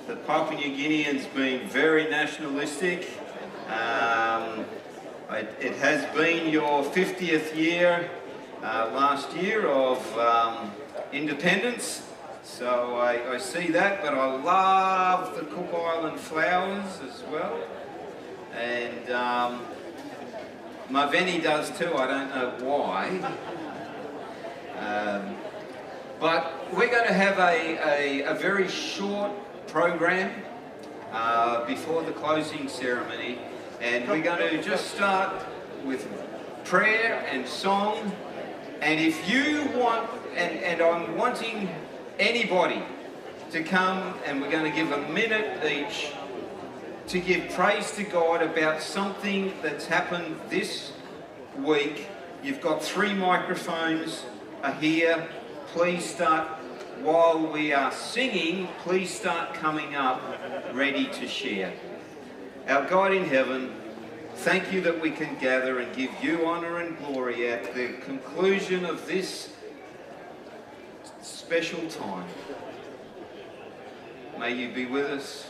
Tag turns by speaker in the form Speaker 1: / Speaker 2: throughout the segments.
Speaker 1: the Papua New Guineans being very nationalistic. It has been your 50th year last year of independence, so I see that, but I love the Cook Island flowers as well, and my Venny does too, I don't know why. But we're going to have a very short program before the closing ceremony, and we're going to just start with prayer and song. And if you want, and I'm wanting anybody to come, and we're going to give a minute each to give praise to God about something that's happened this week. You've got 3 microphones here. Please start, while we are singing, please start coming up ready to share. Our God in heaven, thank you that we can gather and give you honour and glory at the conclusion of this special time. May you be with us.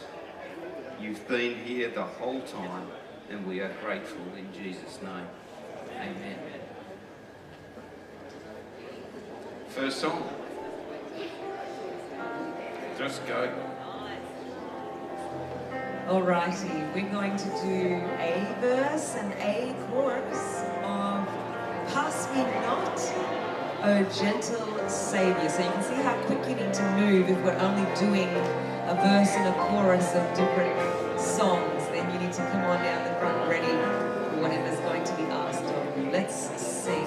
Speaker 1: You've been here the whole time, and we are grateful in Jesus' name. Amen. First song. Just go.
Speaker 2: Alrighty, we're going to do a verse and a chorus of Pass Me Not, O Gentle Saviour. So you can see how quick you need to move if we're only doing a verse and a chorus of different songs. Then you need to come on down the front ready for whatever's going to be asked of you. Let's sing.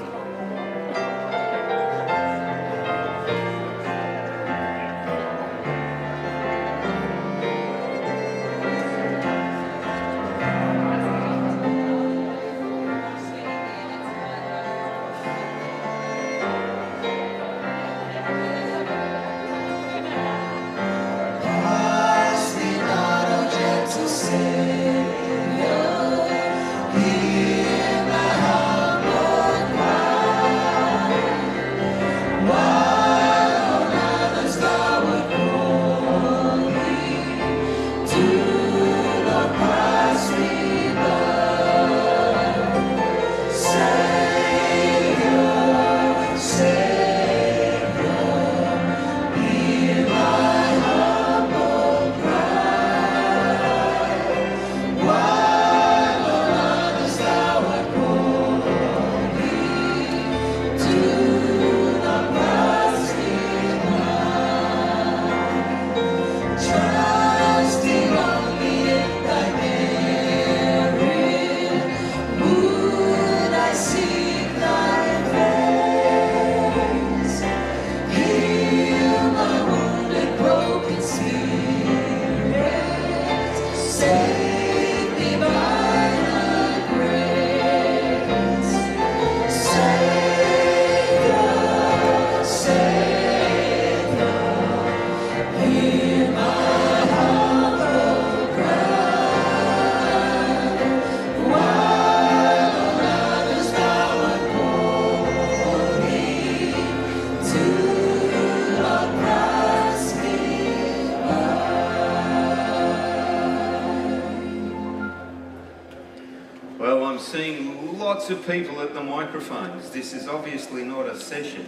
Speaker 1: Of people at the microphones. This is obviously not a session.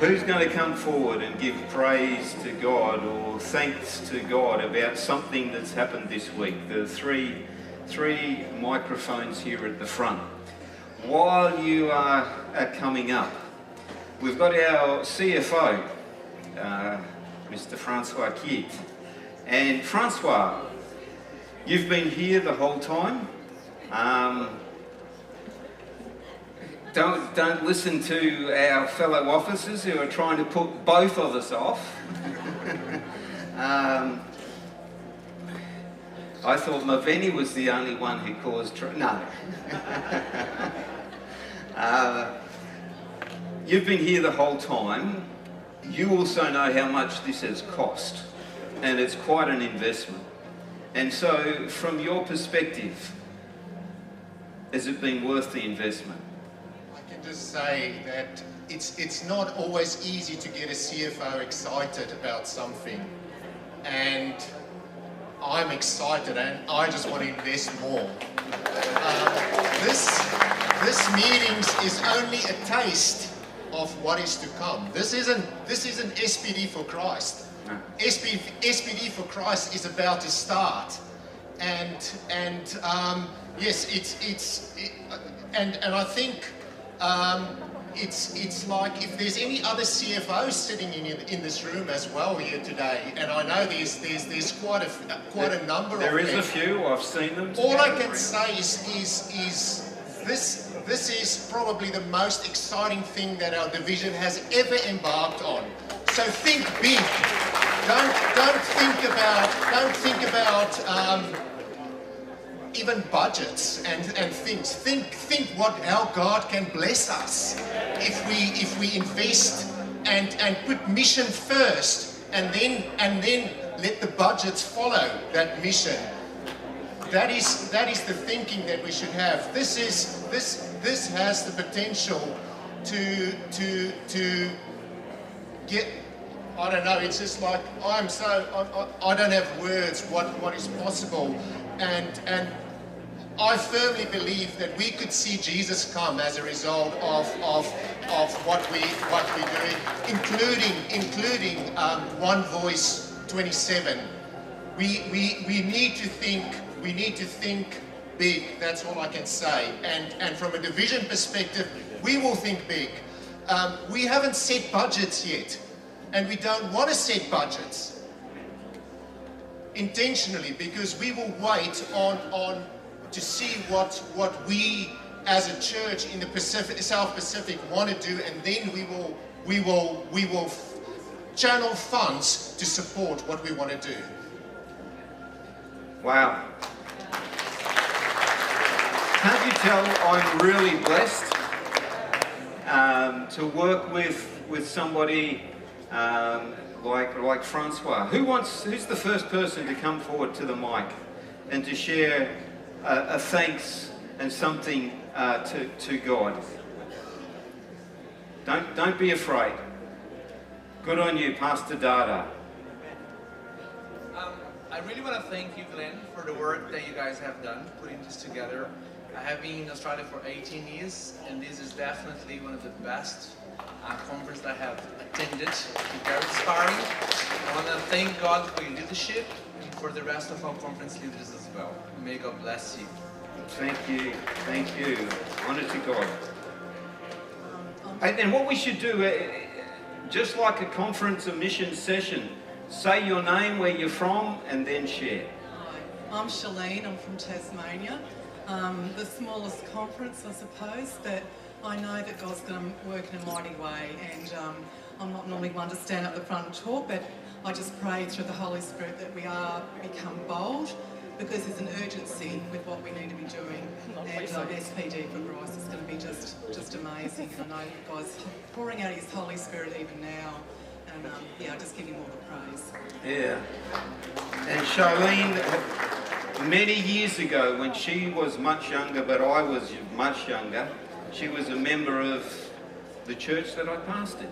Speaker 1: Who's going to come forward and give praise to God or thanks to God about something that's happened this week? There are three microphones here at the front. While you are coming up, we've got our CFO, Mr. Francois Kiet. And Francois, you've been here the whole time. Don't listen to our fellow officers who are trying to put both of us off. I thought Maveni was the only one who caused no. You've been here the whole time. You also know how much this has cost, and it's quite an investment. And so, from your perspective, has it been worth the investment?
Speaker 3: I can just say that it's not always easy to get a CFO excited about something. I'm excited and I just want to invest more. This meetings is only a taste of what is to come. This isn't SPD for Christ. SPD for Christ is about to start, and yes, and I think it's like if there's any other CFOs sitting in this room as well here today, and I know there's quite a number.
Speaker 1: There
Speaker 3: of
Speaker 1: is
Speaker 3: them.
Speaker 1: a few. I've seen them.
Speaker 3: All I can say is this is probably the most exciting thing that our division has ever embarked on. So think big. Don't think about even budgets and things. Think how God can bless us if we invest and put mission first and then let the budgets follow that mission. That is the thinking that we should have. This has the potential to get. I don't know. It's just like I don't have words. What is possible, and I firmly believe that we could see Jesus come as a result of what we're doing, including One Voice 27. We need to think. We need to think big. That's all I can say. And from a division perspective, we will think big. We haven't set budgets yet, and we don't want to set budgets intentionally because we will wait on to see what we as a church in the South Pacific want to do, and then we will channel funds to support what we want to do.
Speaker 1: Wow. Can't you tell I'm really blessed to work with somebody like Francois? Who's the first person to come forward to the mic and to share a thanks and something to God? Don't be afraid. Good on you, Pastor Dada.
Speaker 4: I really want to thank you, Glenn, for the work that you guys have done putting this together. I have been in Australia for 18 years, and this is definitely one of the best conferences I have attended. It's very inspiring. I want to thank God for your leadership and for the rest of our conference leaders as well. May God bless you.
Speaker 1: Thank you. Thank you. Honour to God. And what we should do, just like a conference, a mission session, say your name, where you're from, and then share.
Speaker 5: Hi, I'm Shalene. I'm from Tasmania. The smallest conference, I suppose, but I know that God's going to work in a mighty way, and I'm not normally one to stand up the front and talk, but I just pray through the Holy Spirit that we become bold, because there's an urgency with what we need to be doing, and SPD for Christ is going to be just amazing, and I know God's pouring out His Holy Spirit even now, and just give Him all the praise.
Speaker 1: Yeah. And Charlene, many years ago, when she was much younger, but I was much younger, she was a member of the church that I pastored.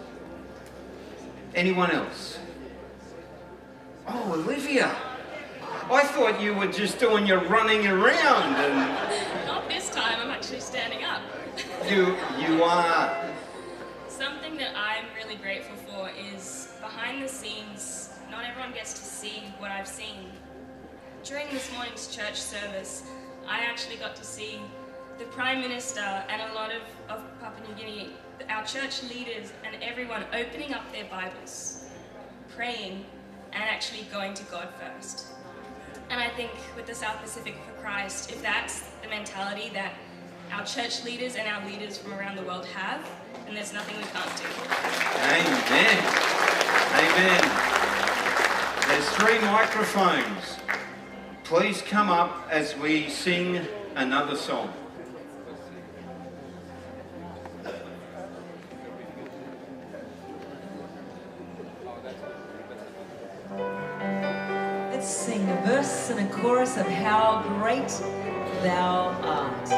Speaker 1: Anyone else? Oh, Olivia. I thought you were just doing your running around. And
Speaker 6: not this time, I'm actually standing up.
Speaker 1: You are.
Speaker 6: Something that I'm really grateful for is behind the scenes, not everyone gets to see what I've seen. During this morning's church service, I actually got to see the Prime Minister and a lot of Papua New Guinea, our church leaders and everyone opening up their Bibles, praying and actually going to God first. And I think with the South Pacific for Christ, if that's the mentality that our church leaders and our leaders from around the world have, then there's nothing we can't do.
Speaker 1: Amen. Amen. There's 3 microphones. Please come up as we sing another song.
Speaker 2: Let's sing a verse and a chorus of How Great Thou Art.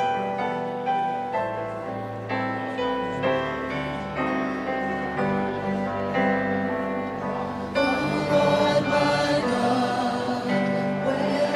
Speaker 7: Oh Lord, my God, where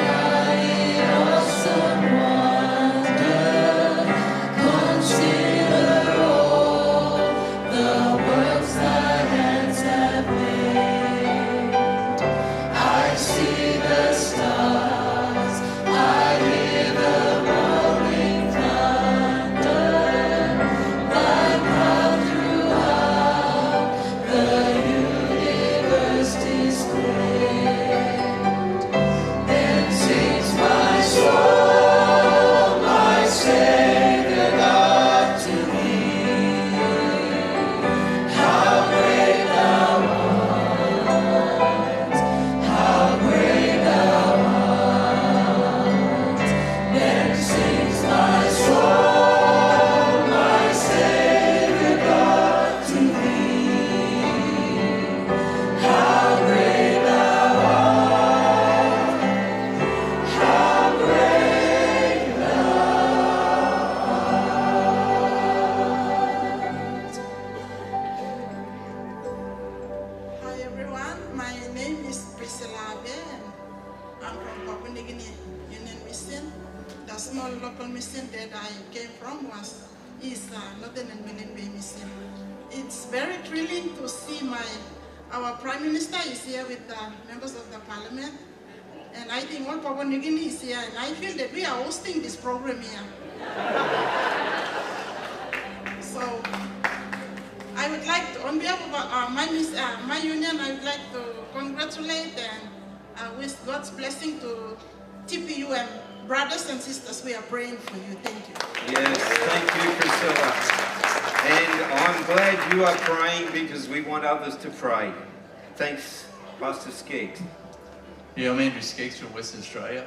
Speaker 7: is Priscilla and I'm from Papua New Guinea Union Mission. The small local mission that I came from is Northern and Millen Bay Mission. It's very thrilling to see our Prime Minister is here with the members of the Parliament. And I think all Papua New Guinea is here, and I feel that we are hosting this program here. So, I would like to, on behalf of my union, I would like to congratulate and wish God's blessing to TPUM. Brothers and sisters, we are praying for you. Thank you.
Speaker 1: Yes, thank you, Priscilla. And I'm glad you are praying because we want others to pray. Thanks, Pastor Skeggs.
Speaker 8: Yeah, I'm Andrew Skeggs from Western Australia.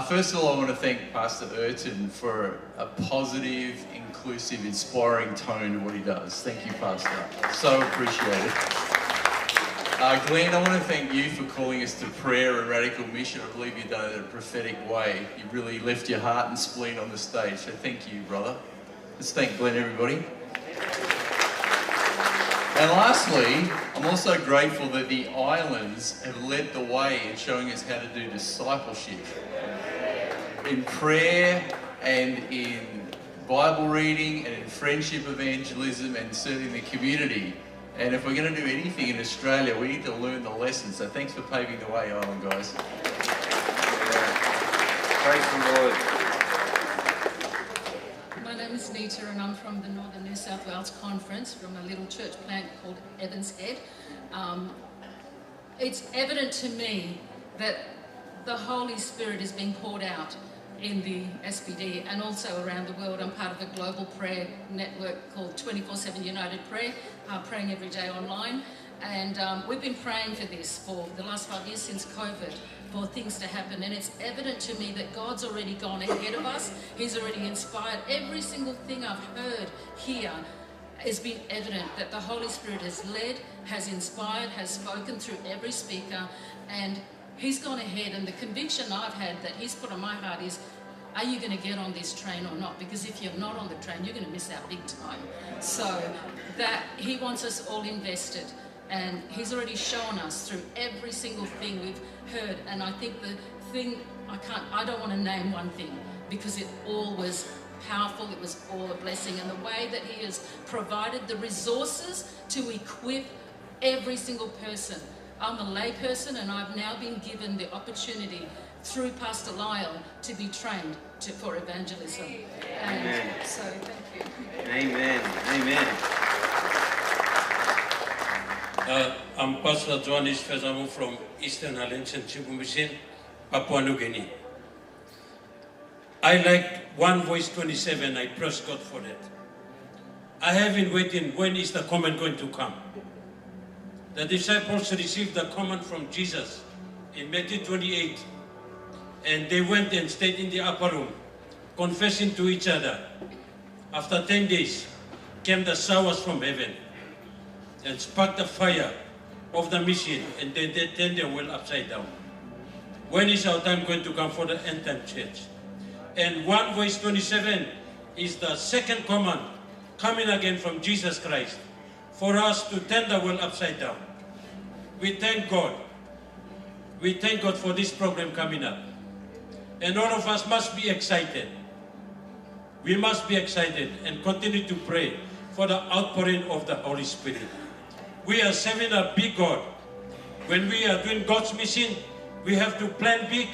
Speaker 8: First of all, I want to thank Pastor Urton for a positive, inclusive, inspiring tone to what he does. Thank you, Pastor. So appreciated. Glenn, I want to thank you for calling us to prayer and radical mission. I believe you've done it in a prophetic way. You really left your heart and spleen on the stage, so thank you, brother. Let's thank Glenn, everybody. And lastly, I'm also grateful that the islands have led the way in showing us how to do discipleship. In prayer and in Bible reading and in friendship evangelism and serving the community. And if we're going to do anything in Australia, we need to learn the lessons. So thanks for paving the way, Island guys.
Speaker 1: Praise the Lord.
Speaker 9: My name is Nita and I'm from the Northern New South Wales Conference from a little church plant called Evans Head. It's evident to me that the Holy Spirit is being poured out in the SPD and also around the world. I'm part of a global prayer network called 24/7 United Prayer, praying every day online. And we've been praying for this for the last 5 years since COVID, for things to happen. And it's evident to me that God's already gone ahead of us. He's already inspired. Every single thing I've heard here has been evident that the Holy Spirit has led, has inspired, has spoken through every speaker, and He's gone ahead. And the conviction I've had that He's put on my heart is, are you going to get on this train or not? Because if you're not on the train, you're going to miss out big time. So that He wants us all invested. And He's already shown us through every single thing we've heard. And I think the thing, I don't want to name one thing because it all was powerful, it was all a blessing. And the way that He has provided the resources to equip every single person. I'm a lay person and I've now been given the opportunity through Pastor Lyle to be trained for evangelism.
Speaker 1: Amen.
Speaker 9: And so thank you.
Speaker 1: Amen. Amen.
Speaker 10: I'm Pastor Johannes Fezamu from Eastern Highlands and Chibu Mission, Papua New Guinea. I like 1 Voice 27, I praise God for that. I have been waiting, when is the command going to come? The disciples received the command from Jesus in Matthew 28, and they went and stayed in the upper room, confessing to each other. After 10 days, came the showers from heaven, and sparked the fire of the mission, and then they turned the world upside down. When is our time going to come for the end time church? And 1 Voice 27 is the second command coming again from Jesus Christ for us to turn the world upside down. We thank God. We thank God for this program coming up. And all of us must be excited. We must be excited and continue to pray for the outpouring of the Holy Spirit. We are serving a big God. When we are doing God's mission, we have to plan big,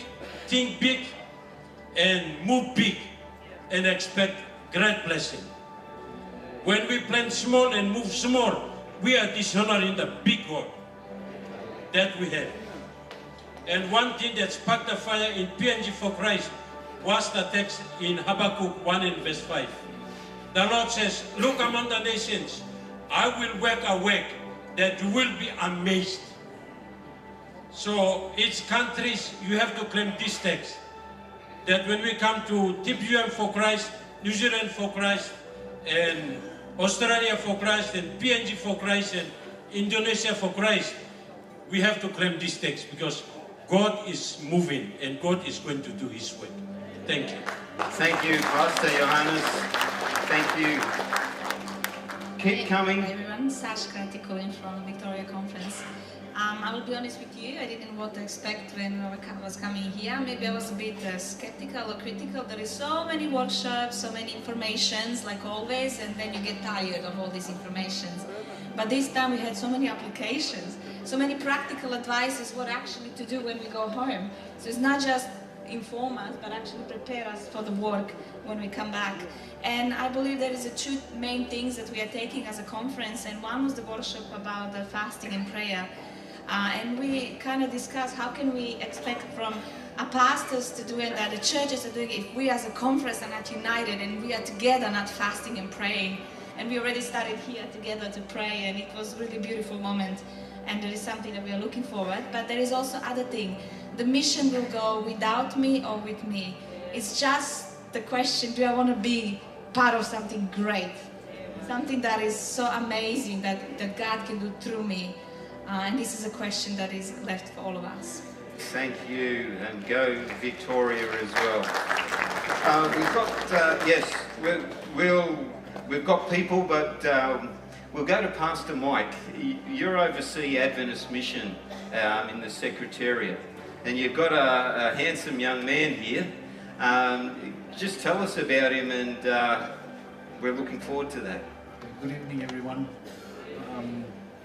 Speaker 10: think big, and move big, and expect great blessing. When we plan small and move small, we are dishonoring the big God that we have. And one thing that sparked the fire in PNG for Christ was the text in Habakkuk 1 and verse 5. The Lord says, look among the nations, I will work a work that you will be amazed. So each countries, you have to claim this text. That when we come to TPUM for Christ, New Zealand for Christ, and Australia for Christ, and PNG for Christ, and Indonesia for Christ, we have to claim this text because God is moving and God is going to do His work. Thank you.
Speaker 1: Thank you, Pastor Johannes. Thank you. Keep coming.
Speaker 11: Hi everyone, Sashka calling from Victoria Conference. I will be honest with you, I didn't know what to expect when I was coming here. Maybe I was a bit skeptical or critical. There is so many workshops, so many informations, like always, and then you get tired of all these informations. But this time we had so many applications, so many practical advices what actually to do when we go home. So it's not just inform us, but actually prepare us for the work when we come back. And I believe there is two main things that we are taking as a conference, and one was the workshop about the fasting and prayer. And we kind of discussed how can we expect from our pastors to do it, that the churches are doing it, if we as a conference are not united and we are together not fasting and praying. And we already started here together to pray, and it was a really beautiful moment. And there is something that we are looking forward. But there is also other thing. The mission will go without me or with me. It's just the question, do I want to be part of something great? Something that is so amazing that God can do through me. And this is a question that is left for all of us.
Speaker 1: Thank you, and go Victoria as well. We've got, yes, we've got people, but we'll go to Pastor Mike. You're oversee Adventist Mission in the Secretariat, and you've got a handsome young man here. Just tell us about him, and we're looking forward to that.
Speaker 12: Good evening, everyone.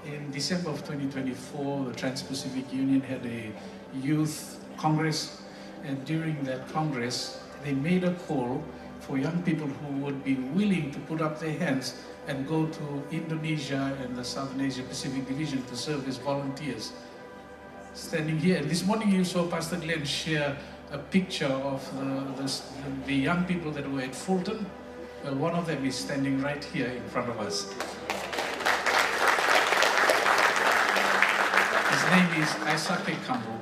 Speaker 12: In December of 2024, the Trans-Pacific Union had a youth congress, and during that congress, they made a call for young people who would be willing to put up their hands and go to Indonesia and the Southern Asia Pacific Division to serve as volunteers. Standing here, and this morning you saw Pastor Glenn share a picture of the young people that were at Fulton. Well, one of them is standing right here in front of us. His name is Isake Kambu.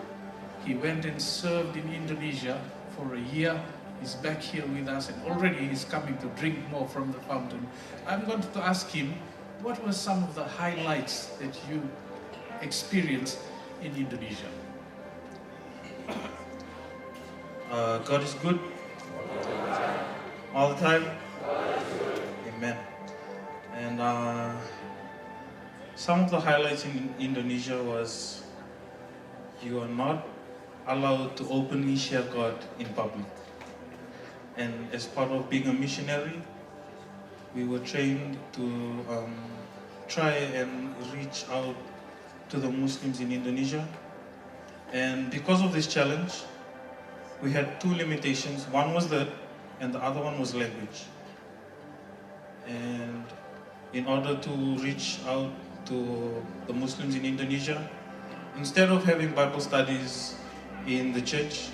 Speaker 12: He went and served in Indonesia for a year. He's back here with us, and already he's coming to drink more from the fountain. I'm going to ask him, what were some of the highlights that you experienced in Indonesia?
Speaker 13: God is good all the time. Amen. And some of the highlights in Indonesia was you are not allowed to openly share God in public. And as part of being a missionary, we were trained to try and reach out to the Muslims in Indonesia. And because of this challenge, we had two limitations. One was that, and the other one was language. And in order to reach out to the Muslims in Indonesia, instead of having Bible studies in the church,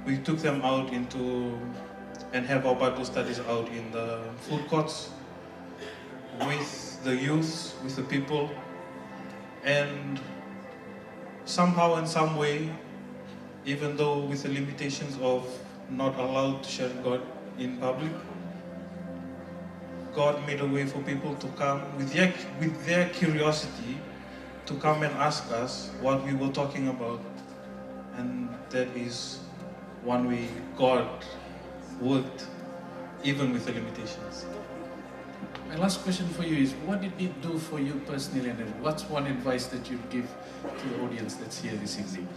Speaker 13: we took them out and have our Bible studies out in the food courts with the youth, with the people. And somehow in some way, even though with the limitations of not allowed to share God in public, God made a way for people to come with their curiosity to come and ask us what we were talking about. And that is one way God worked, even with the limitations.
Speaker 12: My last question for you is, what did it do for you personally, and what's one advice that you'd give to the audience that's here this evening?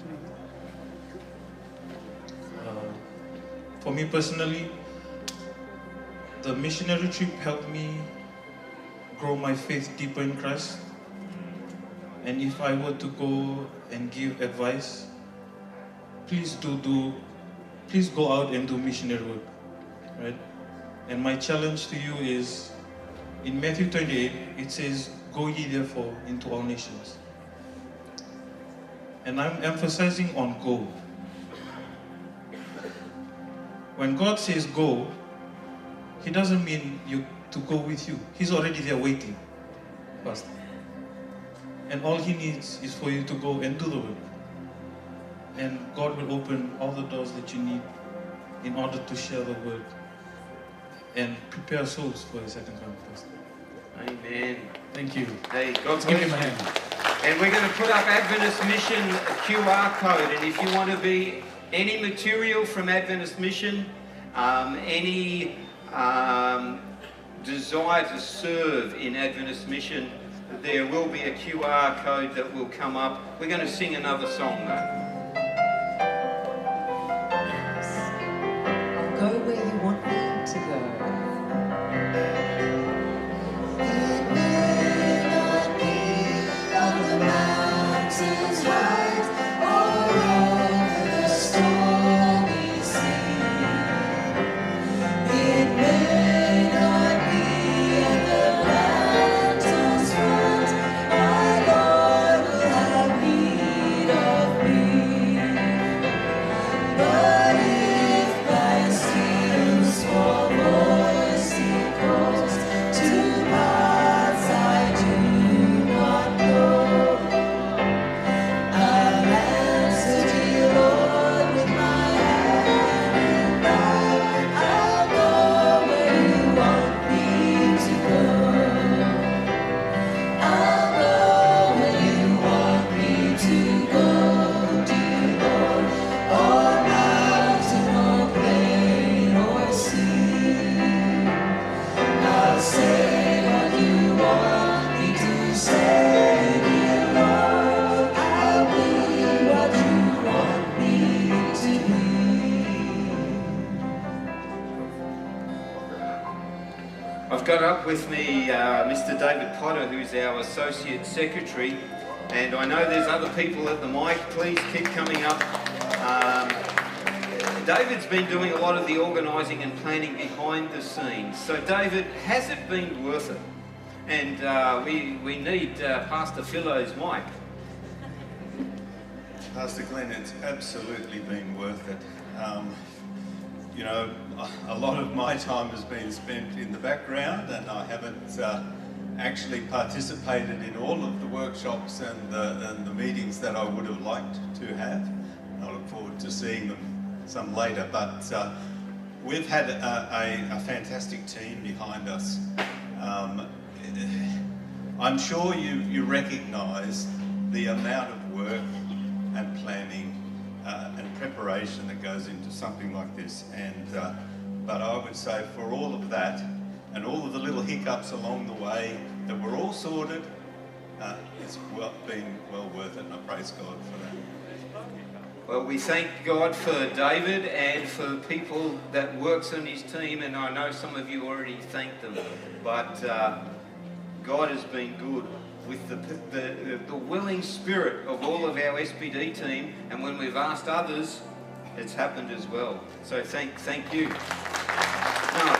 Speaker 13: For me personally, the missionary trip helped me grow my faith deeper in Christ. And if I were to go and give advice, please go out and do missionary work, right? And my challenge to you is, in Matthew 28, it says, "Go ye therefore into all nations." And I'm emphasizing on go. When God says go, He doesn't mean you to go with you. He's already there waiting, Pastor. And all He needs is for you to go and do the work. And God will open all the doors that you need in order to share the word and prepare souls for His second coming, Pastor.
Speaker 1: Amen.
Speaker 12: Thank you.
Speaker 1: Hey, God
Speaker 12: Let's give
Speaker 1: bless
Speaker 12: him a
Speaker 1: you.
Speaker 12: hand.
Speaker 1: And we're going to put up Adventist Mission QR code, and if you want to be any material from Adventist Mission, any desire to serve in Adventist Mission, there will be a QR code that will come up. We're going to sing another song though.
Speaker 2: I'll go where you want me to go.
Speaker 14: It may not be on the mountains high or over the stormy sea. It may not be at the mountain's front. My Lord will have need of me. But if by a still small voice He calls to paths I do not know, I'll answer, dear Lord, with my hand in mine. I'll go where you want me to go. I'll go where you want me to go, dear Lord, or mountain or plain or sea. I'll say what you want me to say, dear Lord. I'll be what you want me to be.
Speaker 1: I've got up with me Mr. David Potter, who's our Associate Secretary, and I know there's other people at the mic. Please keep coming up. David's been doing a lot of the organising and planning behind the scenes. So David, has it been worth it? And we need Pastor Philo's mic.
Speaker 15: Pastor Glenn, it's absolutely been worth it. You know, a lot of my time has been spent in the background, and I haven't actually participated in all of the workshops and the meetings that I would have liked to have. I look forward to seeing them some later, but we've had a fantastic team behind us. I'm sure you recognise the amount of work and planning and preparation that goes into something like this, and but I would say for all of that and all of the little hiccups along the way that were all sorted, it's been well worth it, and I praise God for that.
Speaker 1: Well, we thank God for David and for the people that works on his team, and I know some of you already thanked them, but God has been good with the willing spirit of all of our SPD team, and when we've asked others, it's happened as well. So thank you. Now,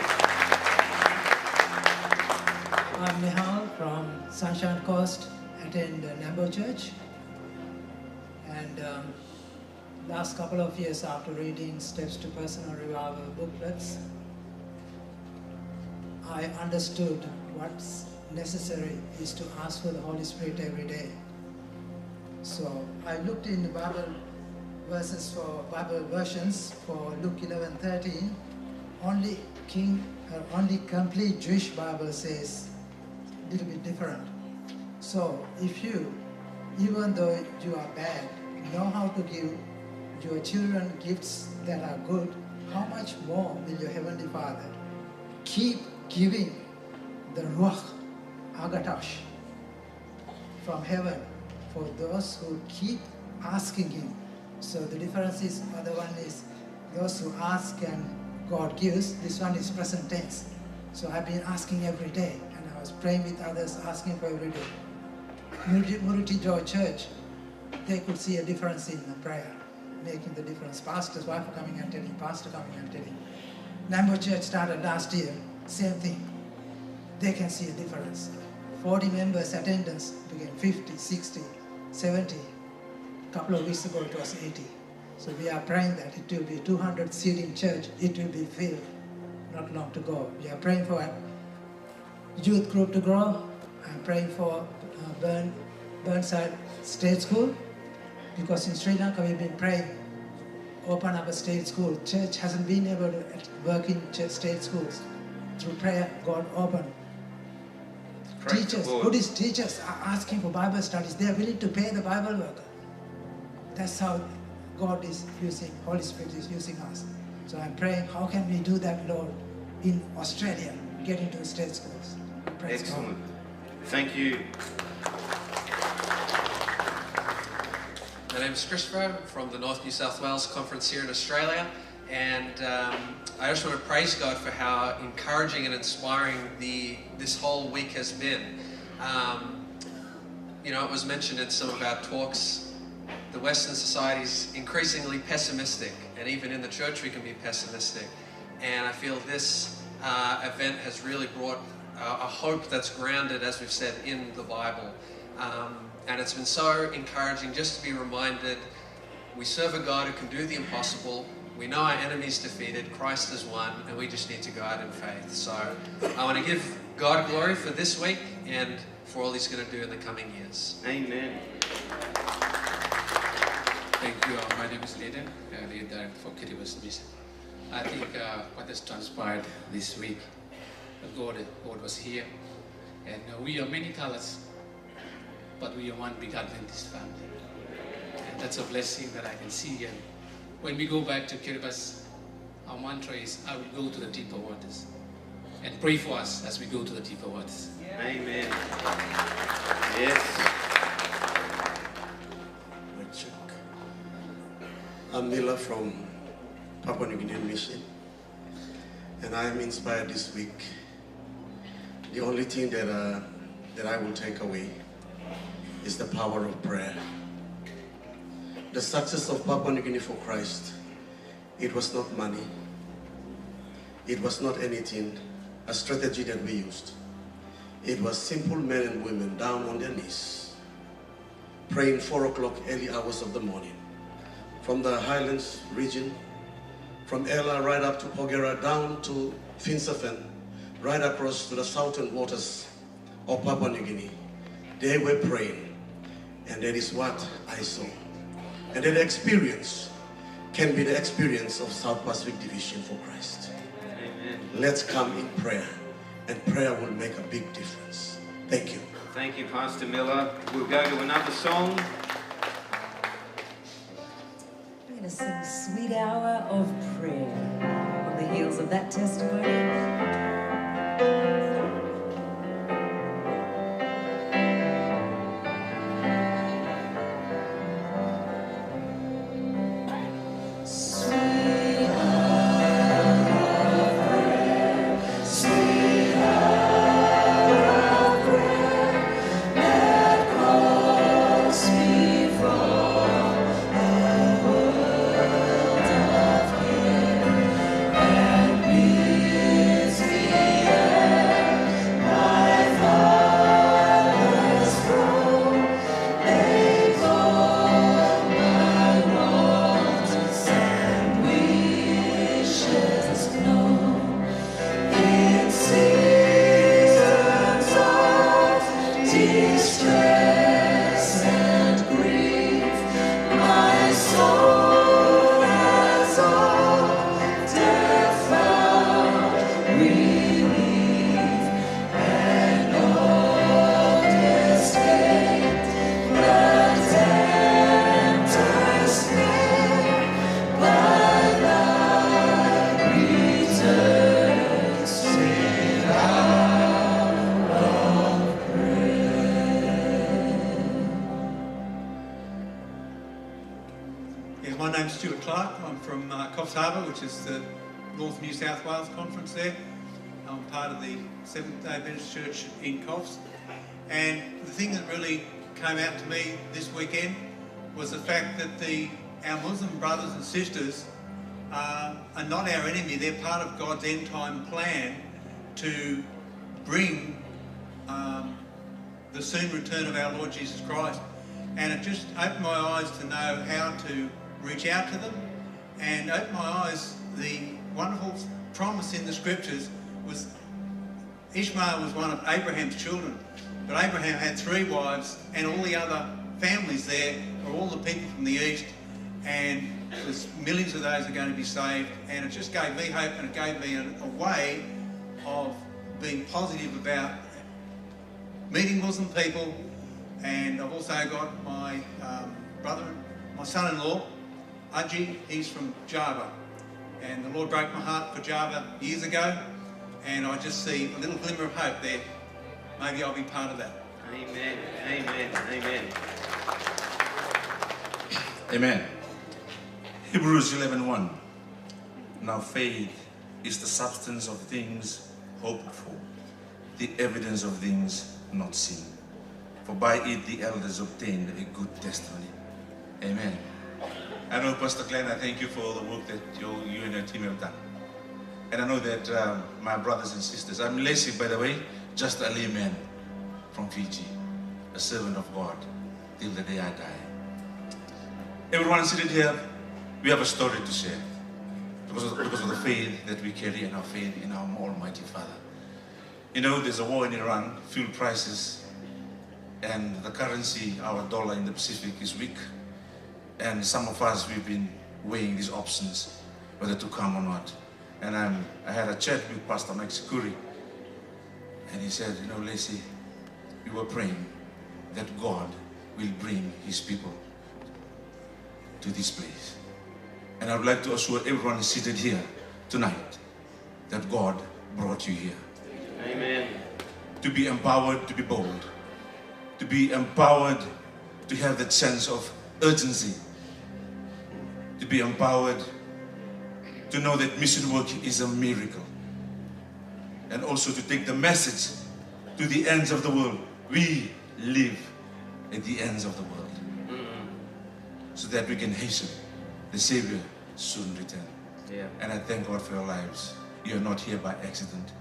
Speaker 16: I'm Nihal from Sunshine Coast, attend Nambo Church, and last couple of years after reading Steps to Personal Revival booklets, I understood what's necessary is to ask for the Holy Spirit every day. So I looked in the Bible verses for Bible versions for Luke 11:13. Only complete Jewish Bible says a little bit different. So if you, even though you are bad, know how to give your children gifts that are good, how much more will your Heavenly Father keep giving the Ruach Agatosh from heaven for those who keep asking Him. So the difference is, other one is those who ask and God gives. This one is present tense. So I've been asking every day, and I was praying with others, asking for every day. Muriti Joy Church, they could see a difference in the prayer, making the difference. Pastor's wife coming and telling, pastor coming and telling. Nambo Church started last year, same thing. They can see a difference. 40 members attendance became 50, 60, 70. A couple of weeks ago it was 80. So we are praying that it will be 200 seating church. It will be filled not long to go. We are praying for a youth group to grow. I'm praying for Burnside State School, because in Sri Lanka we've been praying, open up a state school. Church hasn't been able to work in state schools. Through prayer, God opened. Teachers, Buddhist teachers are asking for Bible studies. They are willing to pay the Bible worker. That's how God is using, Holy Spirit is using us. So I'm praying, how can we do that, Lord, in Australia, get into state schools? Praise
Speaker 1: excellent.
Speaker 16: God.
Speaker 1: Thank you.
Speaker 17: My name is Christopher from the North New South Wales Conference here in Australia, and I just want to praise God for how encouraging and inspiring this whole week has been. You know, it was mentioned in some of our talks, the Western society is increasingly pessimistic, and even in the church we can be pessimistic. And I feel this event has really brought a hope that's grounded, as we've said, in the Bible. And it's been so encouraging just to be reminded we serve a God who can do the impossible. We know our enemy's defeated, Christ has won, and we just need to go out in faith. So I want to give God glory for this week and for all He's going to do in the coming years.
Speaker 1: Amen.
Speaker 18: Thank you. My name is Nathan, lead director for Kiribati Mission. I think what has transpired this week, God was here, and we are many colors, but we are one big Adventist family. And that's a blessing that I can see. And when we go back to Kiribati, our mantra is, I will go to the deeper waters. And pray for us as we go to the deeper waters.
Speaker 1: Amen. Yes.
Speaker 19: I'm Mila from Papua New Guinea Mission, and I am inspired this week. The only thing that I will take away is the power of prayer. The success of Papua New Guinea for Christ, it was not money, it was not anything, a strategy that we used. It was simple men and women down on their knees, praying 4 o'clock early hours of the morning, from the Highlands region, from Ella right up to Pogera, down to Finsafen, right across to the southern waters of Papua New Guinea. They were praying, and that is what I saw. And that experience can be the experience of South Pacific Division for Christ.
Speaker 1: Amen.
Speaker 19: Let's come in prayer, and prayer will make a big difference. Thank you.
Speaker 1: Thank you, Pastor Miller. We'll go to another song.
Speaker 2: We're going to sing Sweet Hour of Prayer on the heels of that testimony.
Speaker 20: Which is the North New South Wales Conference there. I'm part of the Seventh-day Adventist Church in Coffs. And the thing that really came out to me this weekend was the fact that our Muslim brothers and sisters are not our enemy. They're part of God's end-time plan to bring the soon return of our Lord Jesus Christ. And it just opened my eyes to know how to reach out to them, and opened my eyes. The wonderful promise in the scriptures was Ishmael was one of Abraham's children, but Abraham had 3 wives, and all the other families there are all the people from the east, and there's millions of those are going to be saved. And it just gave me hope, and it gave me a way of being positive about meeting Muslim people. And I've also got my brother, my son-in-law, Aji, he's from Java, and the Lord broke my heart for Java years ago, and I just see a little glimmer of hope there maybe I'll be part of that.
Speaker 1: Amen, amen, amen.
Speaker 21: Amen. Hebrews 11:1. Now faith is the substance of things hoped for, the evidence of things not seen. For by it the elders obtained a good testimony. Amen. I know, Pastor Glenn, I thank you for all the work that you and your team have done. And I know that my brothers and sisters, I'm Lacey, by the way, just a layman from Fiji, a servant of God till the day I die. Everyone seated here, we have a story to share because of the faith that we carry and our faith in our Almighty Father. You know, there's a war in Iran, fuel prices, and the currency, our dollar in the Pacific, is weak. And some of us, we've been weighing these options, whether to come or not. And I had a chat with Pastor Mike Sikuri, and he said, you know, Lacey, we were praying that God will bring his people to this place. And I would like to assure everyone seated here tonight that God brought you here.
Speaker 1: Amen.
Speaker 21: To be empowered, to be bold, to be empowered, to have that sense of urgency, to be empowered, to know that mission work is a miracle, and also to take the message to the ends of the world. We live at the ends of the world, so that we can hasten the Savior soon return.
Speaker 1: Yeah.
Speaker 21: And I thank God for your lives. You are not here by accident,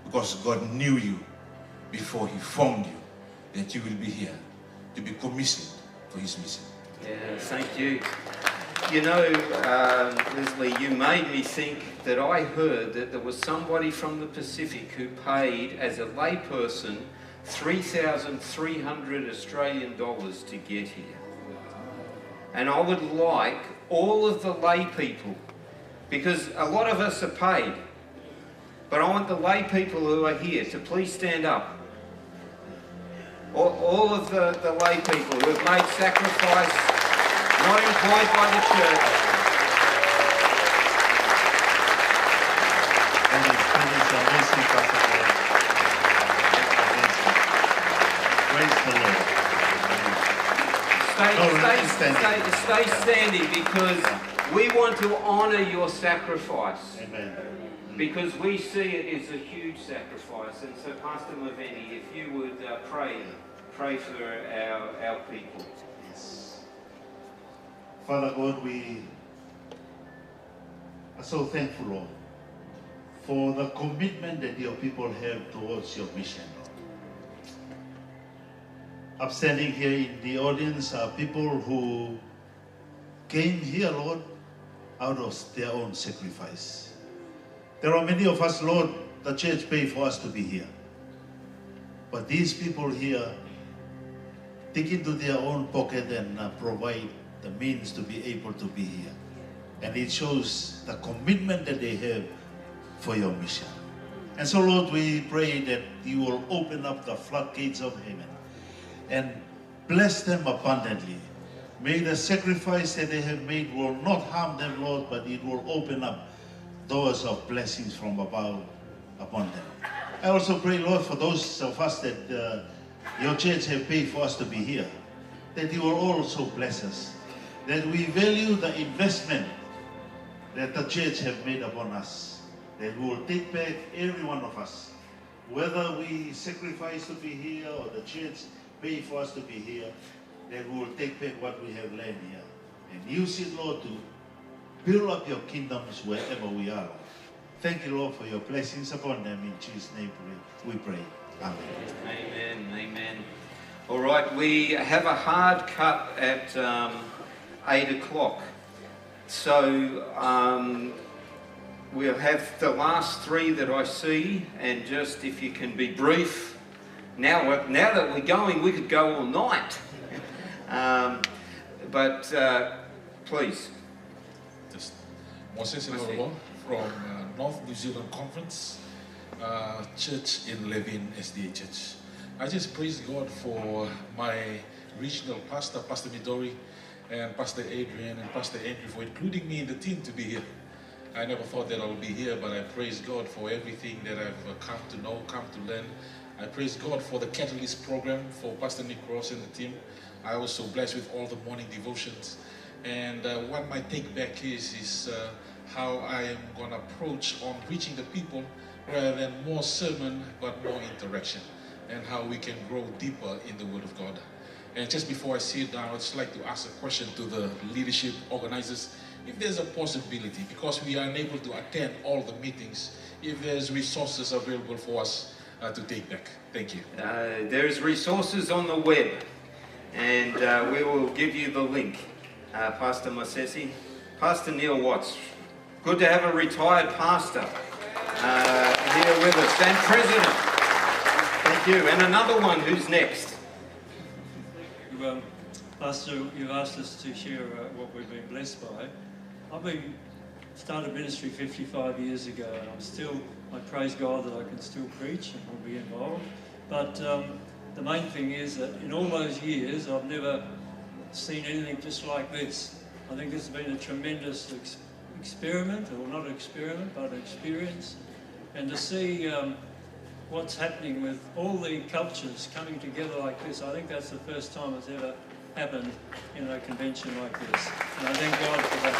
Speaker 21: because God knew you before he formed you, that you will be here to be commissioned for his mission.
Speaker 1: Yeah, thank you. You know, Leslie, you made me think that I heard that there was somebody from the Pacific who paid, as a layperson, 3,300 Australian dollars to get here. And I would like all of the lay people, because a lot of us are paid, but I want the lay people who are here to please stand up. All of the lay people who have made sacrifice, not employed by the church.
Speaker 21: Praise the Lord.
Speaker 1: Stay standing, because we want to honour your sacrifice.
Speaker 21: Amen.
Speaker 1: Because we see it as a huge sacrifice. And so, Pastor Maveni, if you would pray for our people.
Speaker 21: Yes. Father God, we are so thankful, Lord, for the commitment that your people have towards your mission. I'm standing here in the audience are people who came here, Lord, out of their own sacrifice. There are many of us, Lord, the church paid for us to be here. But these people here take into their own pocket and provide the means to be able to be here. And it shows the commitment that they have for your mission. And so, Lord, we pray that you will open up the floodgates of heaven and bless them abundantly. May the sacrifice that they have made will not harm them, Lord, but it will open up doors of blessings from above upon them. I also pray, Lord, for those of us that your church have paid for us to be here, that you will also bless us, that we value the investment that the church have made upon us, that we will take back every one of us, whether we sacrifice to be here or the church pay for us to be here, that we will take back what we have learned here and use it, Lord, to build up your kingdoms wherever we are, Lord. Thank you, Lord, for your blessings upon them. In Jesus' name we pray. Amen.
Speaker 1: Amen, amen. All right, we have a hard cut at 8 o'clock. So we'll have the last three that I see, and just if you can be brief. Now that we're going, we could go all night. But please.
Speaker 22: Moses Ilorabo from North New Zealand Conference Church in Levin SDA Church. I just praise God for my regional pastor, Pastor Midori, and Pastor Adrian and Pastor Andrew for including me in the team to be here. I never thought that I would be here, but I praise God for everything that I've come to know, come to learn. I I praise God for the Catalyst program, for Pastor Nick Ross and the team. I was so blessed with all the morning devotions. And what my take back is how I am going to approach on reaching the people rather than more sermon, but more interaction, and how we can grow deeper in the Word of God. And just before I sit down, I'd just like to ask a question to the leadership organizers. If there's a possibility, because we are unable to attend all the meetings, if there's resources available for us to take back. Thank you.
Speaker 1: There's resources on the web, and we will give you the link. Pastor Masesi. Pastor Neil Watts. Good to have a retired pastor here with us, and president. Thank you. And another one, who's next?
Speaker 3: Pastor, you've asked us to share what we've been blessed by. I've started ministry 55 years ago, and I praise God that I can still preach and will be involved. But the main thing is that in all those years, I've never seen anything just like this. I think it's been a tremendous experiment, or not experiment, but experience. And to see what's happening with all the cultures coming together like this, I think that's the first time it's ever happened in a convention like this. And I thank God for that.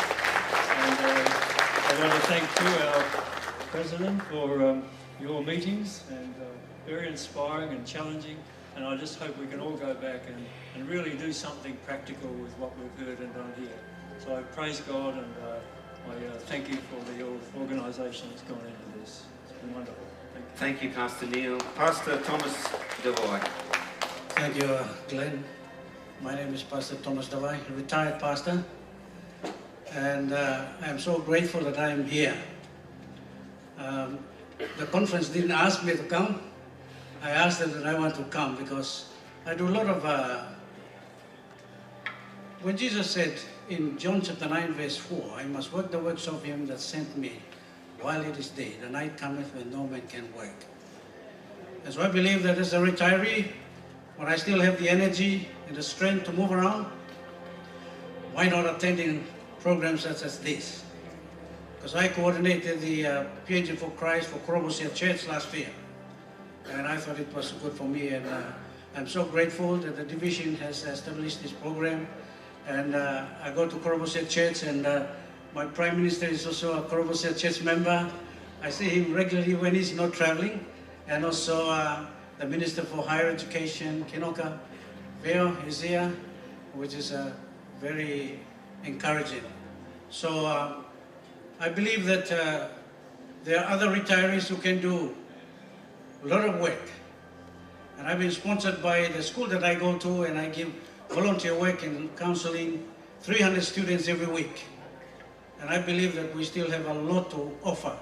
Speaker 3: And I want to thank too our President for your meetings, and very inspiring and challenging. And I just hope we can all go back and really do something practical with what we've heard and done here. So I praise God, and I thank you for the organisation that's gone into this. It's been wonderful.
Speaker 1: Thank you, Pastor Neil. Pastor Thomas Devine.
Speaker 4: Thank you, Glenn. My name is Pastor Thomas Devine, retired pastor. And I'm so grateful that I'm here. The conference didn't ask me to come. I asked them that I want to come because I do a lot of... when Jesus said in John chapter 9 verse 4, I must work the works of him that sent me while it is day. The night cometh when no man can work. And so I believe that as a retiree, when I still have the energy and the strength to move around, why not attending programs such as this? Because I coordinated the PNG for Christ for Korobosia Church last year. And I thought it was good for me, and I'm so grateful that the division has established this program. And I go to Korobosia Church, and my Prime Minister is also a Korobosia Church member. I see him regularly when he's not traveling. And also the Minister for Higher Education, Kinoka Veo, is here, which is very encouraging. So I believe that there are other retirees who can do a lot of work. And I've been sponsored by the school that I go to, and I give volunteer work and counseling 300 students every week. And I believe that we still have a lot to offer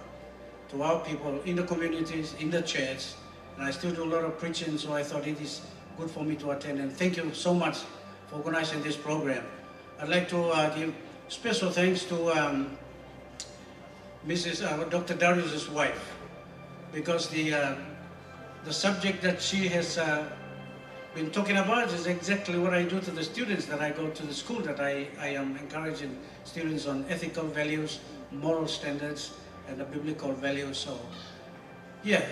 Speaker 4: to our people in the communities, in the church. And I still do a lot of preaching, so I thought it is good for me to attend. And thank you so much for organizing this program. I'd like to give special thanks to Dr. Darius' wife, because the subject that she has been talking about is exactly what I do to the students that I go to the school, that I am encouraging students on ethical values, moral standards, and the biblical values. So, yeah,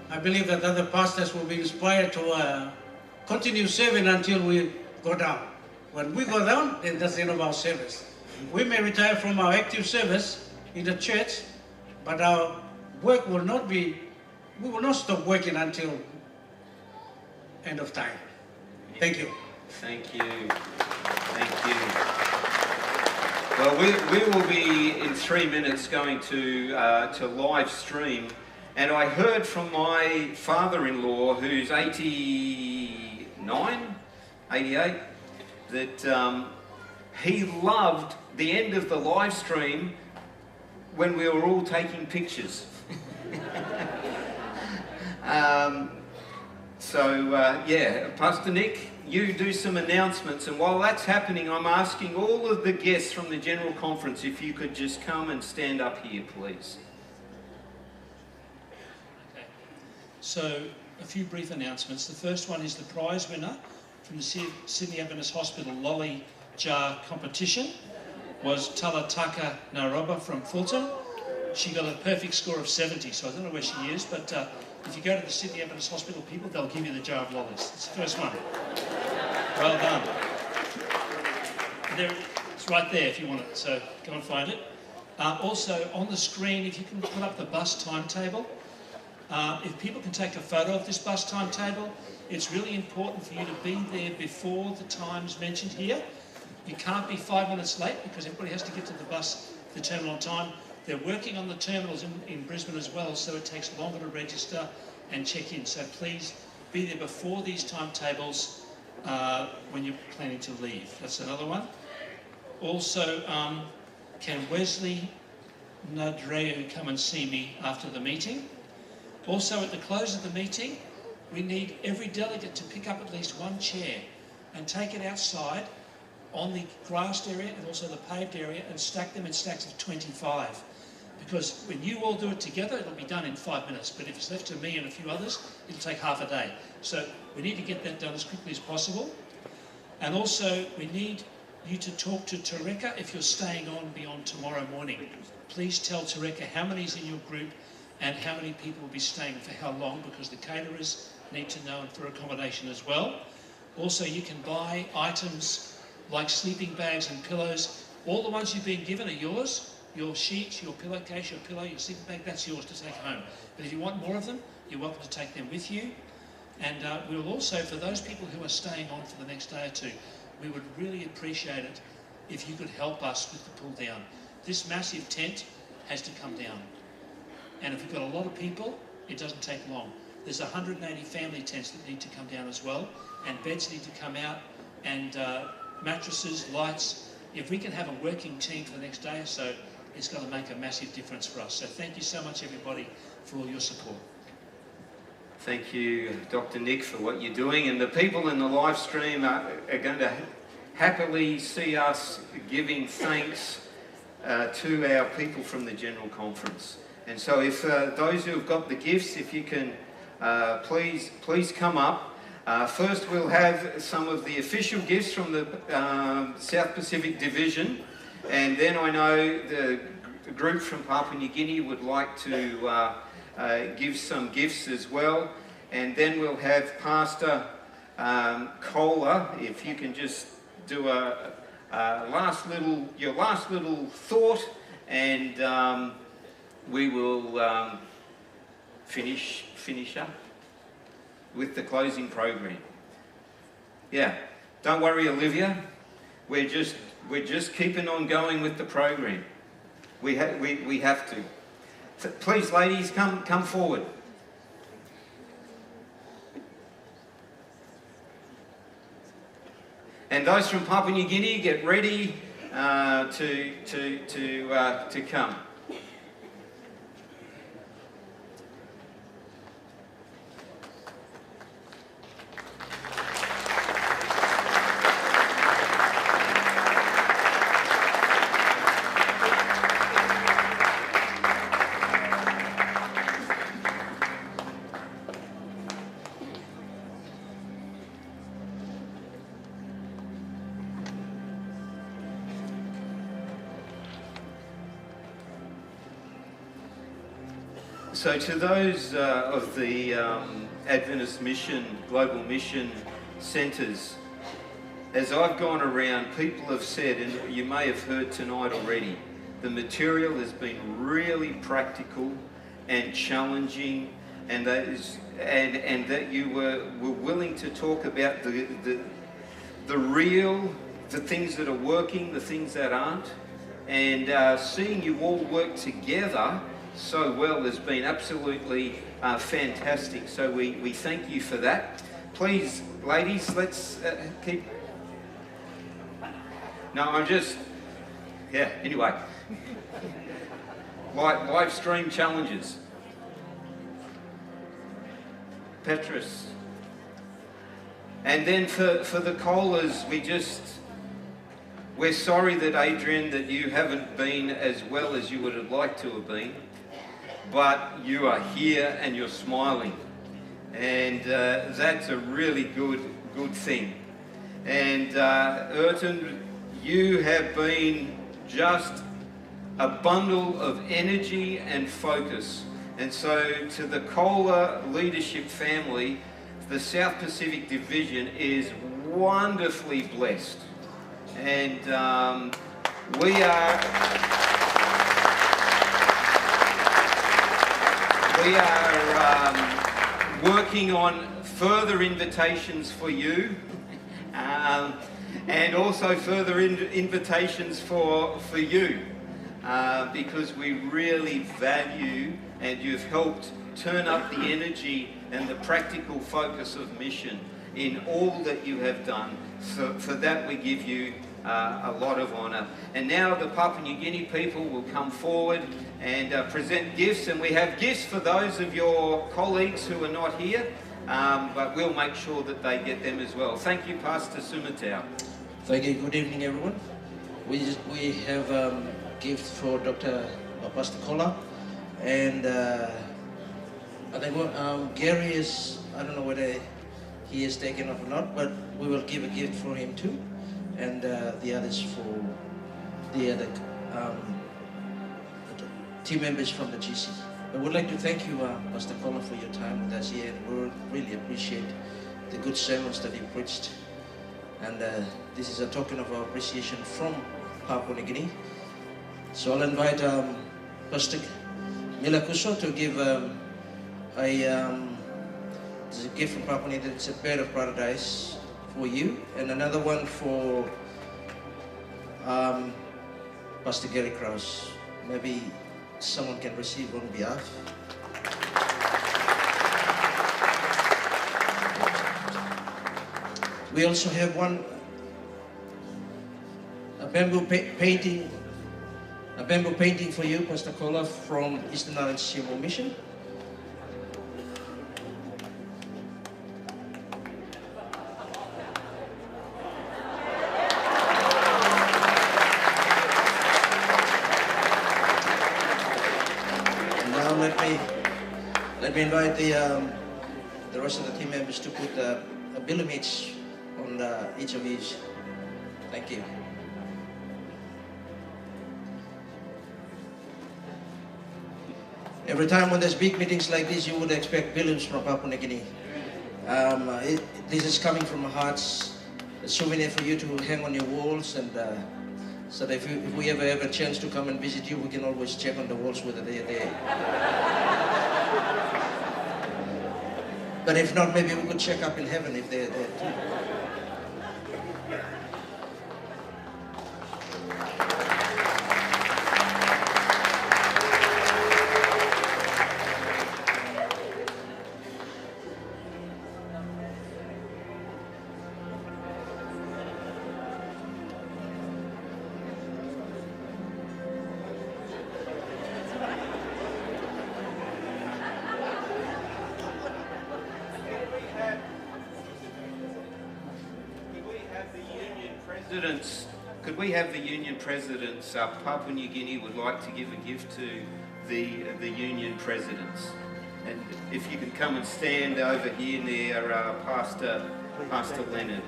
Speaker 4: I believe that other pastors will be inspired to continue serving until we go down. When we go down, then that's the end of our service. We may retire from our active service in the church, but our work will not be, we will not stop working until end of time. Thank you.
Speaker 1: Thank you. Thank you. Well, we will be in 3 minutes going to live stream, and I heard from my father-in-law, who's 89, 88, that he loved the end of the live stream when we were all taking pictures. Yeah, Pastor Nick, you do some announcements, and while that's happening, I'm asking all of the guests from the General Conference if you could just come and stand up here, please.
Speaker 23: Okay. So, a few brief announcements. The first one is the prize winner from the Sydney Adventist Hospital Lolly Jar competition was Talataka Naroba from Fulton. she got a perfect score of 70, so I don't know where she is, but if you go to the Sydney Adventist Hospital people, they'll give you the jar of lollies. It's the first one. Well done. It's right there if you want it, so go and find it. Also, on the screen, if you can put up the bus timetable, if people can take a photo of this bus timetable, it's really important for you to be there before the times mentioned here. You can't be 5 minutes late because everybody has to get to the terminal on time. They're working on the terminals in Brisbane as well, so it takes longer to register and check in. So please be there before these timetables when you're planning to leave. That's another one. Also, can Wesley Nadreu come and see me after the meeting? Also, at the close of the meeting, we need every delegate to pick up at least one chair and take it outside on the grassed area and also the paved area and stack them in stacks of 25. Because when you all do it together, it'll be done in 5 minutes. But if it's left to me and a few others, it'll take half a day. So we need to get that done as quickly as possible. And also, we need you to talk to Tereka if you're staying on beyond tomorrow morning. Please tell Tereka how many is in your group and how many people will be staying for how long, because the caterers need to know, and for accommodation as well. Also, you can buy items like sleeping bags and pillows. All the ones you've been given are yours. Your sheets, your pillowcase, your pillow, your sleeping bag, that's yours to take home. But if you want more of them, you're welcome to take them with you. And we will also, for those people who are staying on for the next day or two, we would really appreciate it if you could help us with the pull down. This massive tent has to come down. And if we've got a lot of people, it doesn't take long. There's 180 family tents that need to come down as well, and beds need to come out, and mattresses, lights. If we can have a working team for the next day or so, it's going to make a massive difference for us. So thank you so much, everybody, for all your support.
Speaker 1: Thank you, Dr. Nick, for what you're doing. And the people in the live stream are going to happily see us giving thanks to our people from the General Conference. And so if those who have got the gifts, if you can please come up. First we'll have some of the official gifts from the South Pacific Division, and then I know the group from Papua New Guinea would like to give some gifts as well. And then we'll have Pastor Kohler, if you can just do your last little thought, and we will finish up with the closing program. Yeah, don't worry, Olivia. We're just keeping on going with the program. We have to. So please, ladies, come forward. And those from Papua New Guinea, get ready to come. So to those of the Adventist Mission, Global Mission Centres, as I've gone around, people have said, and you may have heard tonight already, the material has been really practical and challenging, and that you were willing to talk about the real, the things that are working, the things that aren't, and seeing you all work together so well has been absolutely fantastic. So we thank you for that. Please, ladies, let's keep... No, I'm just... Yeah, anyway. Live stream challenges. Petrus. And then for the Kohlers, we're sorry that, Adrian, that you haven't been as well as you would have liked to have been. But you are here and you're smiling, and that's a really good thing. And Urton, you have been just a bundle of energy and focus. And so to the Kohler leadership family, the South Pacific Division is wonderfully blessed. And we are working on further invitations for you, and also further invitations for you, because we really value, and you've helped turn up the energy and the practical focus of mission in all that you have done. For that we give you a lot of honour. And now the Papua New Guinea people will come forward and present gifts, and we have gifts for those of your colleagues who are not here, but we'll make sure that they get them as well. Thank you, Pastor Sumatau.
Speaker 5: Thank you. Good evening, everyone. We have a gift for Pastor Kola, and I think Gary is, I don't know whether he is taken off or not, but we will give a gift for him too, and the others for the other team members from the GC. I would like to thank you, Pastor Kola, for your time with us here. We really appreciate the good sermons that you preached, and this is a token of our appreciation from Papua New Guinea. So I'll invite Pastor Milakuso to give it's a gift from Papua New Guinea. It's a bed of paradise for you, and another one for Pastor Gary Krause. Maybe someone can receive on behalf. We also have a bamboo painting for you, Pastor Kola, from Eastern Island Civil Mission. Let me invite the rest of the team members to put a bill image on each of these. Thank you. Every time when there's big meetings like this, you would expect billions from Papua New Guinea. This is coming from our hearts, a souvenir for you to hang on your walls, and so that if we ever have a chance to come and visit you, we can always check on the walls whether they're there. But if not, maybe we could check up in heaven if they're there too.
Speaker 1: Could we have the union presidents? Papua New Guinea would like to give a gift to the union presidents, and if you could come and stand over here near Pastor Leonard.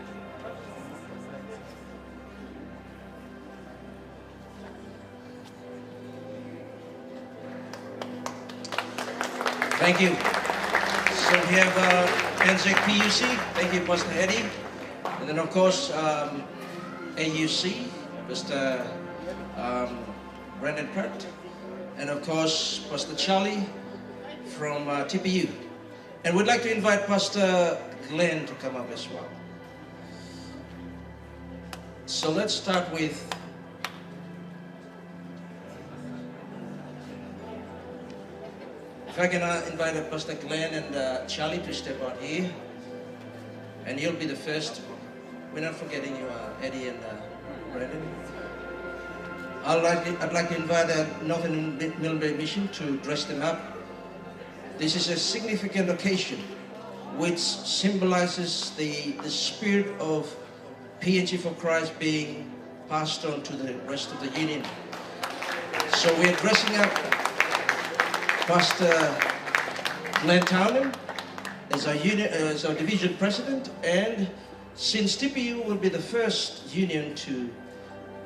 Speaker 5: Thank you. So we have NZEC PUC. Thank you, Pastor Eddie, and then of course. AUC, Mr. Brandon Pratt, and of course Pastor Charlie from TPU. And we'd like to invite Pastor Glenn to come up as well. So let's start with if I can invite Pastor Glenn and Charlie to step out here, and you'll be the first. We're not forgetting you, Eddie and Brandon. I'd like to invite the Northern Millennium Mission to dress them up. This is a significant occasion which symbolizes the spirit of PNG for Christ being passed on to the rest of the Union. So we're dressing up Pastor Glenn Townham as our division president, and since TPU will be the first union to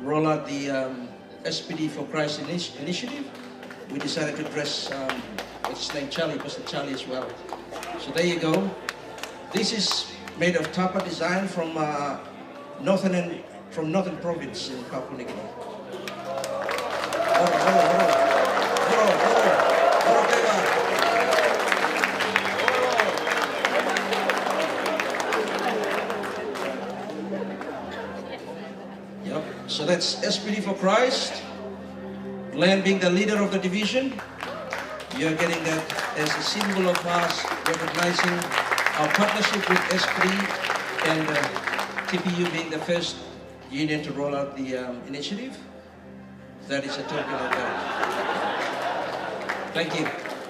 Speaker 5: roll out the SPD for Christ initiative. We decided to dress, what's his name, Charlie, Pastor Charlie as well. So there you go. This is made of tapa design from Northern Province in Papua New Guinea. Yep. So that's SPD for Christ. Glenn being the leader of the division. You're getting that as a symbol of us recognizing our partnership with SPD and TPU being the first union to roll out the initiative. That is a token of that. Thank you.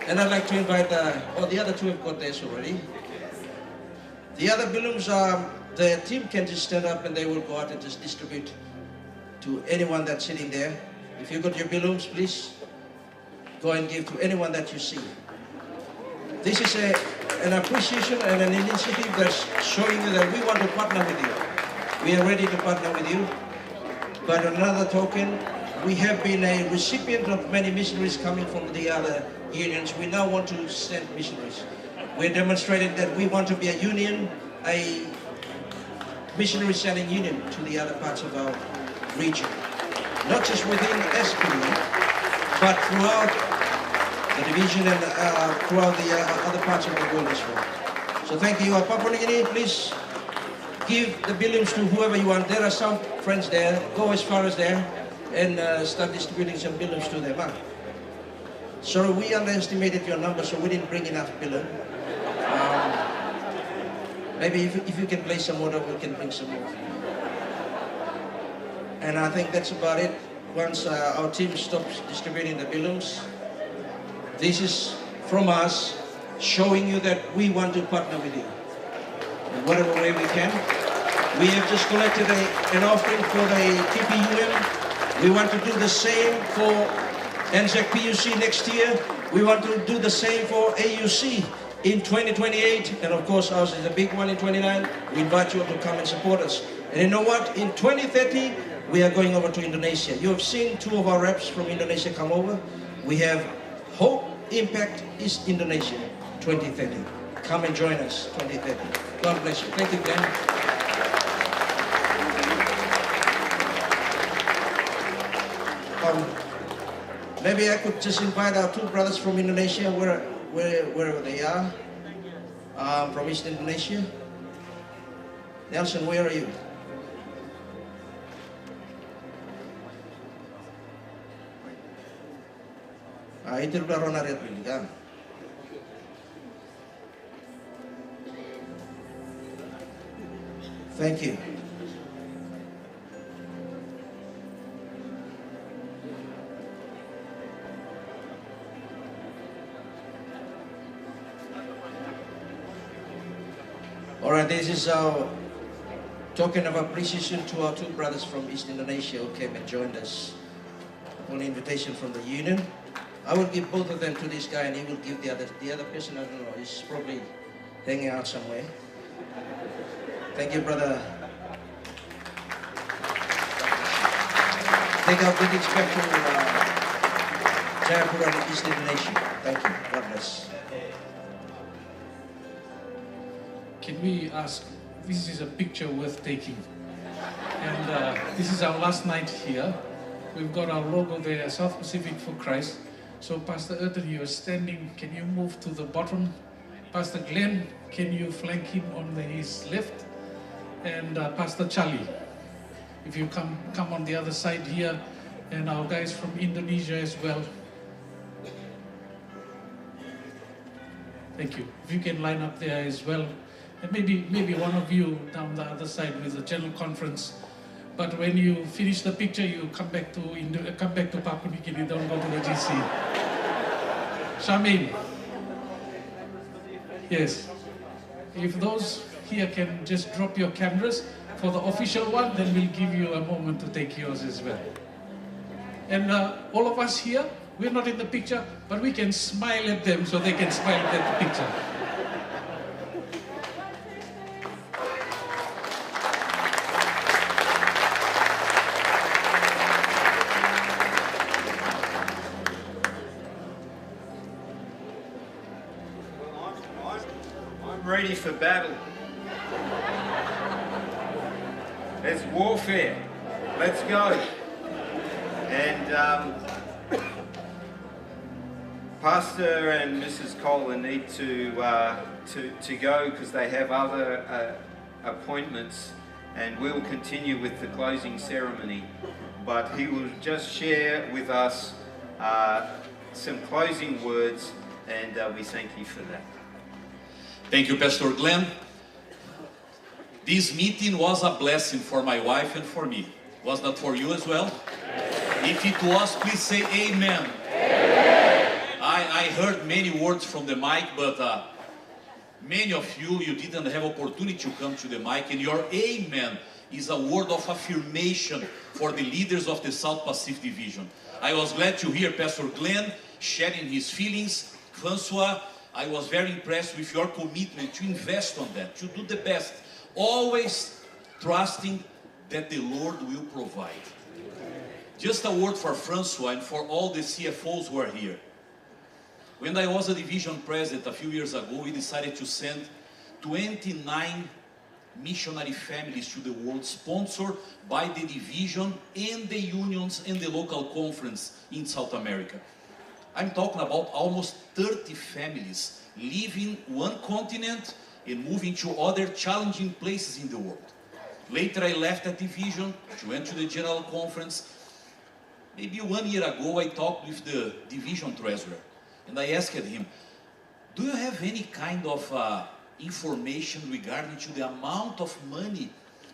Speaker 5: And I'd like to invite, the other two have got theirs already. The other balloons, the team can just stand up and they will go out and just distribute to anyone that's sitting there. If you've got your balloons, please go and give to anyone that you see. This is an appreciation and an initiative that's showing you that we want to partner with you. We are ready to partner with you. But another token, we have been a recipient of many missionaries coming from the other unions. We now want to send missionaries. We're demonstrating that we want to be a union, a missionary sending union to the other parts of our region. Not just within SPD, but throughout the division and throughout the other parts of the world as well. So thank you. Papua New Guinea, please give the billions to whoever you want. There are some friends there. Go as far as there and start distributing some billions to them. Huh? Sorry, we underestimated your number, so we didn't bring enough billion. Maybe if you can place some order, we can bring some more. And I think that's about it. Once our team stops distributing the billions, this is from us showing you that we want to partner with you in whatever way we can. We have just collected an offering for the TPUM. We want to do the same for NZAC PUC next year. We want to do the same for AUC in 2028. And of course, ours is a big one in 29. We invite you all to come and support us. And you know what? In 2030, we are going over to Indonesia. You have seen two of our reps from Indonesia come over. We have Hope Impact East Indonesia 2030. Come and join us 2030. God bless you. Thank you, Glenn. Maybe I could just invite our two brothers from Indonesia, wherever they are, from East Indonesia. Nelson, where are you? Itu udah Rona lihat ini kan. Thank you. All right, this is our token of appreciation to our two brothers from East Indonesia who came and joined us on invitation from the union. I will give both of them to this guy and he will give the other person, I don't know, he's probably hanging out somewhere. Thank you, brother. Take our greetings back to Jayapura and East Indonesia. Thank you. God bless.
Speaker 12: Can we ask, this is a picture worth taking. And this is our last night here. We've got our logo there, South Pacific for Christ. So Pastor Erton, you are standing, can you move to the bottom? Pastor Glenn, can you flank him on his left? And Pastor Charlie, if you come on the other side here, and our guys from Indonesia as well. Thank you. If you can line up there as well. And maybe one of you down the other side with the general conference. But when you finish the picture, you come back to Papua New Guinea. Don't go to the GC. Shamin. Yes. If those here can just drop your cameras for the official one, then we'll give you a moment to take yours as well. And all of us here, we're not in the picture, but we can smile at them so they can smile at the picture.
Speaker 1: ready for battle. It's warfare. Let's go. And Pastor and Mrs. Kohler need to go because they have other appointments, and we'll continue with the closing ceremony. But he will just share with us some closing words, and we thank you for that.
Speaker 6: Thank you, Pastor Glenn. This meeting was a blessing for my wife and for me. Was that for you as well? If it was, please say amen. I heard many words from the mic, but many of you didn't have opportunity to come to the mic, and your amen is a word of affirmation for the leaders of the South Pacific Division. I was glad to hear Pastor Glenn sharing his feelings. Francois, I was very impressed with your commitment to invest on that, to do the best, always trusting that the Lord will provide. Just a word for Francois and for all the CFOs who are here. When I was a division president a few years ago, we decided to send 29 missionary families to the world, sponsored by the division and the unions and the local conference in South America. I'm talking about almost 30 families leaving one continent and moving to other challenging places in the world. Later I left that division, went to the general conference. Maybe 1 year ago I talked with the division treasurer, and I asked him, do you have any kind of information regarding to the amount of money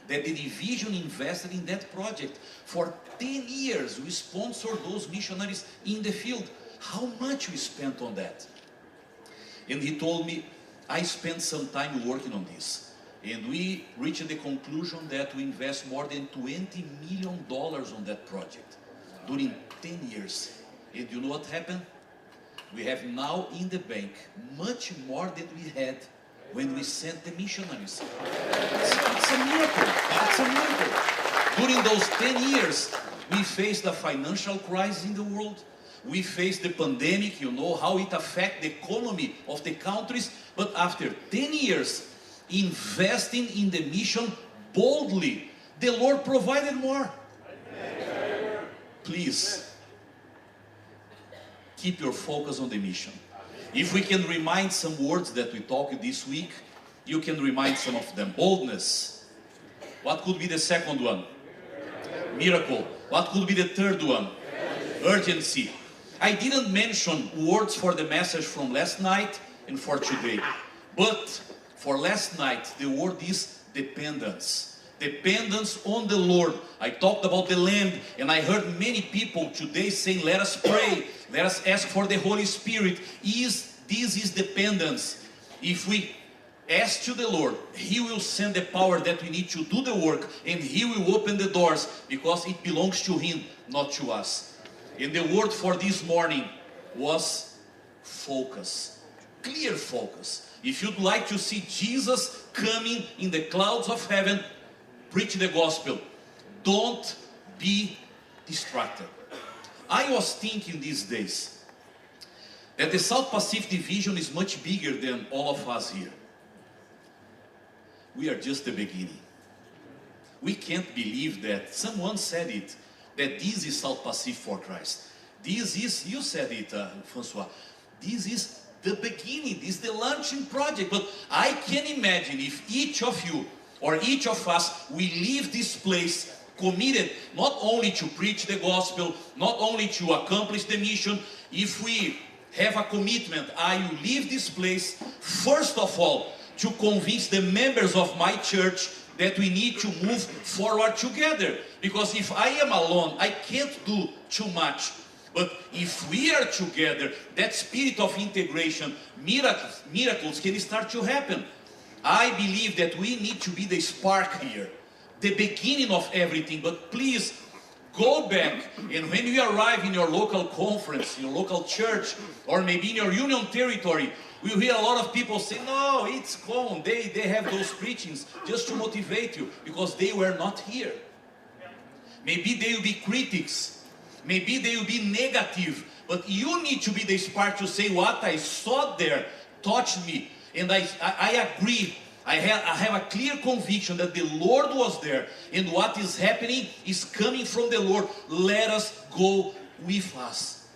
Speaker 6: that the division invested in that project? For 10 years we sponsored those missionaries in the field. How much we spent on that? And he told me, I spent some time working on this, and we reached the conclusion that we invest more than $20 million on that project during 10 years. And you know what happened? We have now in the bank much more than we had when we sent the missionaries. It's a miracle. It's a miracle. During those 10 years, we faced a financial crisis in the world. We faced the pandemic, you know how it affected the economy of the countries. But after 10 years, investing in the mission boldly, the Lord provided more. Please, keep your focus on the mission. If we can remind some words that we talked this week, you can remind some of them. Boldness. What could be the second one? Miracle. What could be the third one? Urgency. I didn't mention words for the message from last night and for today. But for last night, the word is dependence. Dependence on the Lord. I talked about the land, and I heard many people today saying, let us pray, let us ask for the Holy Spirit. This is dependence. If we ask to the Lord, He will send the power that we need to do the work, and He will open the doors, because it belongs to Him, not to us. And the word for this morning was focus. Clear focus. If you'd like to see Jesus coming in the clouds of heaven, preach the gospel. Don't be distracted. I was thinking these days that the South Pacific Division is much bigger than all of us here. We are just the beginning. We can't believe that. Someone said it, that this is South Pacific for Christ. This is, you said it, Francois, this is the beginning, this is the launching project. But I can imagine if each of you or each of us, we leave this place committed not only to preach the gospel, not only to accomplish the mission. If we have a commitment, I will leave this place, first of all, to convince the members of my church that we need to move forward together. Because if I am alone, I can't do too much. But if we are together, that spirit of integration, miracles can start to happen. I believe that we need to be the spark here, the beginning of everything. But please, go back, and when you arrive in your local conference, your local church, or maybe in your union territory, we'll hear a lot of people say, no, it's common, they have those preachings just to motivate you, because they were not here. Maybe they will be critics, maybe they will be negative, but you need to be the spark to say, what I saw there touched me. And I agree. I have a clear conviction that the Lord was there, and what is happening is coming from the Lord. Let us go with us.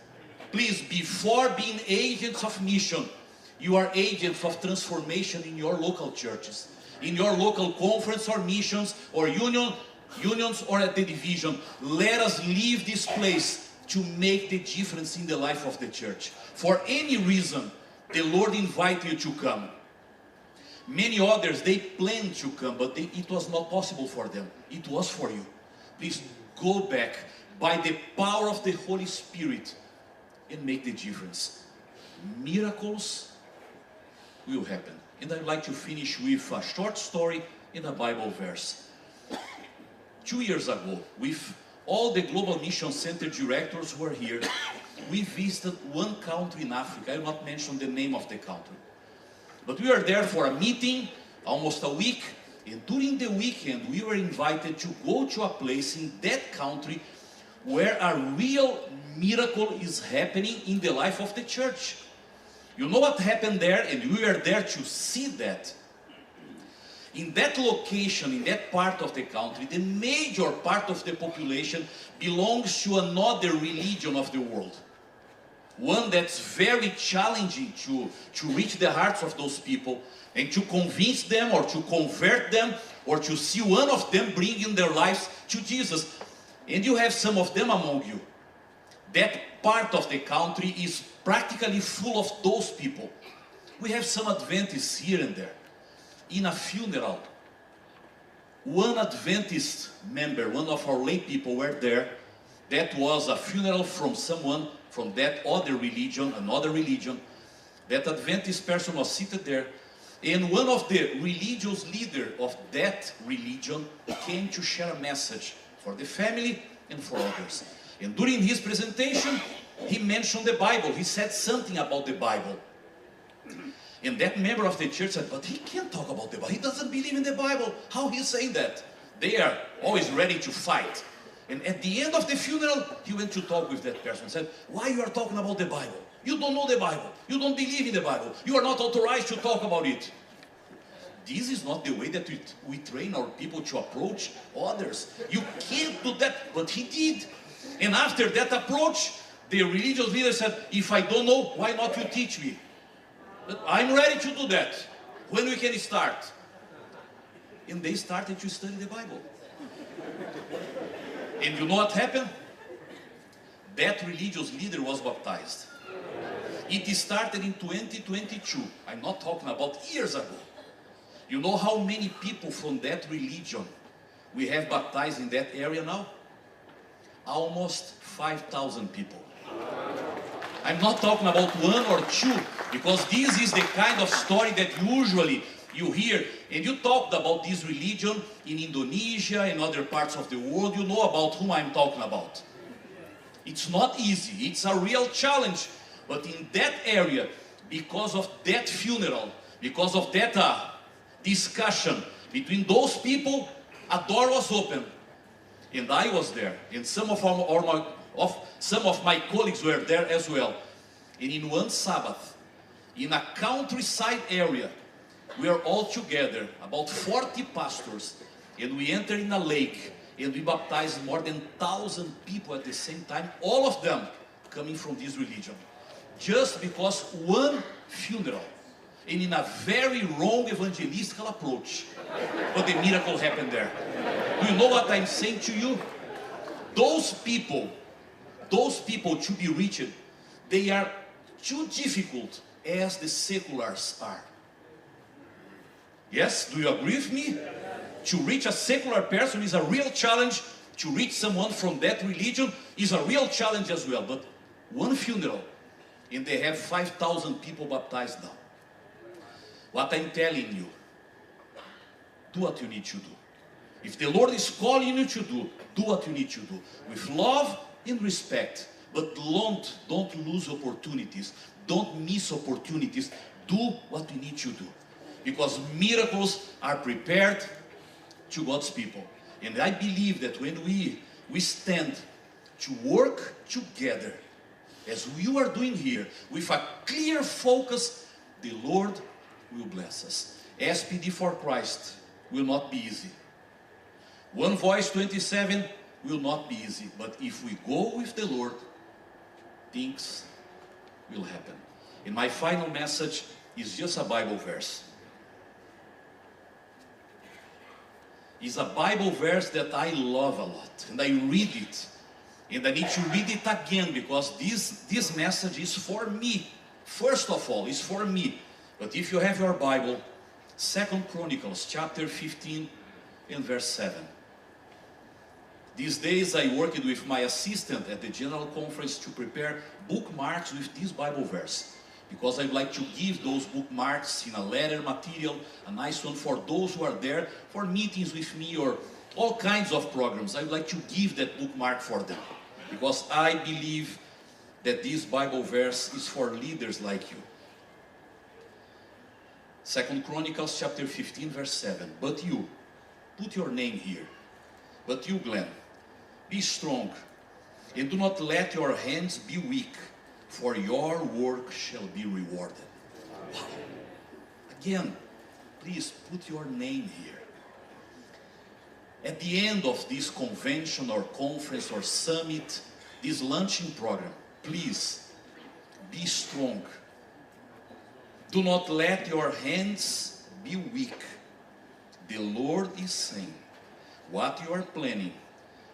Speaker 6: Please, before being agents of mission, you are agents of transformation in your local churches, in your local conference or missions or unions or at the division. Let us leave this place to make the difference in the life of the church. For any reason, the Lord invited you to come. Many others, they planned to come, but it was not possible for them. It was for you. Please go back by the power of the Holy Spirit and make the difference. Miracles will happen. And I'd like to finish with a short story in a Bible verse. 2 years ago, with all the Global Mission Center directors who were here, we visited one country in Africa. I will not mention the name of the country. But we were there for a meeting, almost a week, and during the weekend we were invited to go to a place in that country where a real miracle is happening in the life of the church. You know what happened there, and we were there to see that. In that location, in that part of the country, the major part of the population belongs to another religion of the world. One that's very challenging to reach the hearts of those people and to convince them or to convert them or to see one of them bringing their lives to Jesus. And you have some of them among you. That part of the country is practically full of those people. We have some Adventists here and there. In a funeral, one Adventist member, one of our lay people were there. That was a funeral from someone from that other religion, another religion. That Adventist person was seated there, and one of the religious leaders of that religion came to share a message for the family and for others. And during his presentation, he mentioned the Bible. He said something about the Bible. And that member of the church said, but he can't talk about the Bible. He doesn't believe in the Bible. How he's saying that? They are always ready to fight. And at the end of the funeral, he went to talk with that person and said, why you are talking about the Bible? You don't know the Bible. You don't believe in the Bible. You are not authorized to talk about it. This is not the way that we train our people to approach others. You can't do that, but he did. And after that approach, the religious leader said, if I don't know, why not you teach me? But I'm ready to do that. When we can start? And they started to study the Bible. And you know what happened? That religious leader was baptized. It started in 2022. I'm not talking about years ago. You know how many people from that religion we have baptized in that area now? Almost 5,000 people. I'm not talking about one or two, because this is the kind of story that usually you hear. And you talked about this religion in Indonesia and other parts of the world. You know about whom I'm talking about. It's not easy. It's a real challenge. But in that area, because of that funeral, because of that discussion between those people, a door was open. And I was there. And some of my colleagues were there as well. And in one Sabbath, in a countryside area, we are all together, about 40 pastors, and we entered in a lake, and we baptized more than 1,000 people at the same time, all of them coming from this religion. Just because one funeral, and in a very wrong evangelistical approach. But the miracle happened there. Do you know what I'm saying to you? Those people to be reached, they are too difficult as the seculars are. Yes, do you agree with me? To reach a secular person is a real challenge. To reach someone from that religion is a real challenge as well. But one funeral, and they have 5,000 people baptized now. What I'm telling you, do what you need to do. If the Lord is calling you to do what you need to do. With love and respect. But don't lose opportunities. Don't miss opportunities. Do what you need to do. Because miracles are prepared to God's people. And I believe that when we stand to work together, as you are doing here, with a clear focus, the Lord will bless us. SPD for Christ will not be easy. One Voice 27 will not be easy. But if we go with the Lord, things will happen. And my final message is just a Bible verse. It's a Bible verse that I love a lot. And I read it. And I need to read it again because this message is for me. First of all, it's for me. But if you have your Bible, 2 Chronicles chapter 15 and verse 7. These days I worked with my assistant at the General Conference to prepare bookmarks with this Bible verse. Because I'd like to give those bookmarks in a letter material, a nice one for those who are there for meetings with me or all kinds of programs. I'd like to give that bookmark for them. Because I believe that this Bible verse is for leaders like you. 2 Chronicles chapter 15 verse 7. But you, put your name here. But you, Glenn, be strong and do not let your hands be weak, for your work shall be rewarded. Wow. Again, please put your name here. At the end of this convention or conference or summit, this luncheon program, please be strong. Do not let your hands be weak. The Lord is saying, what you are planning,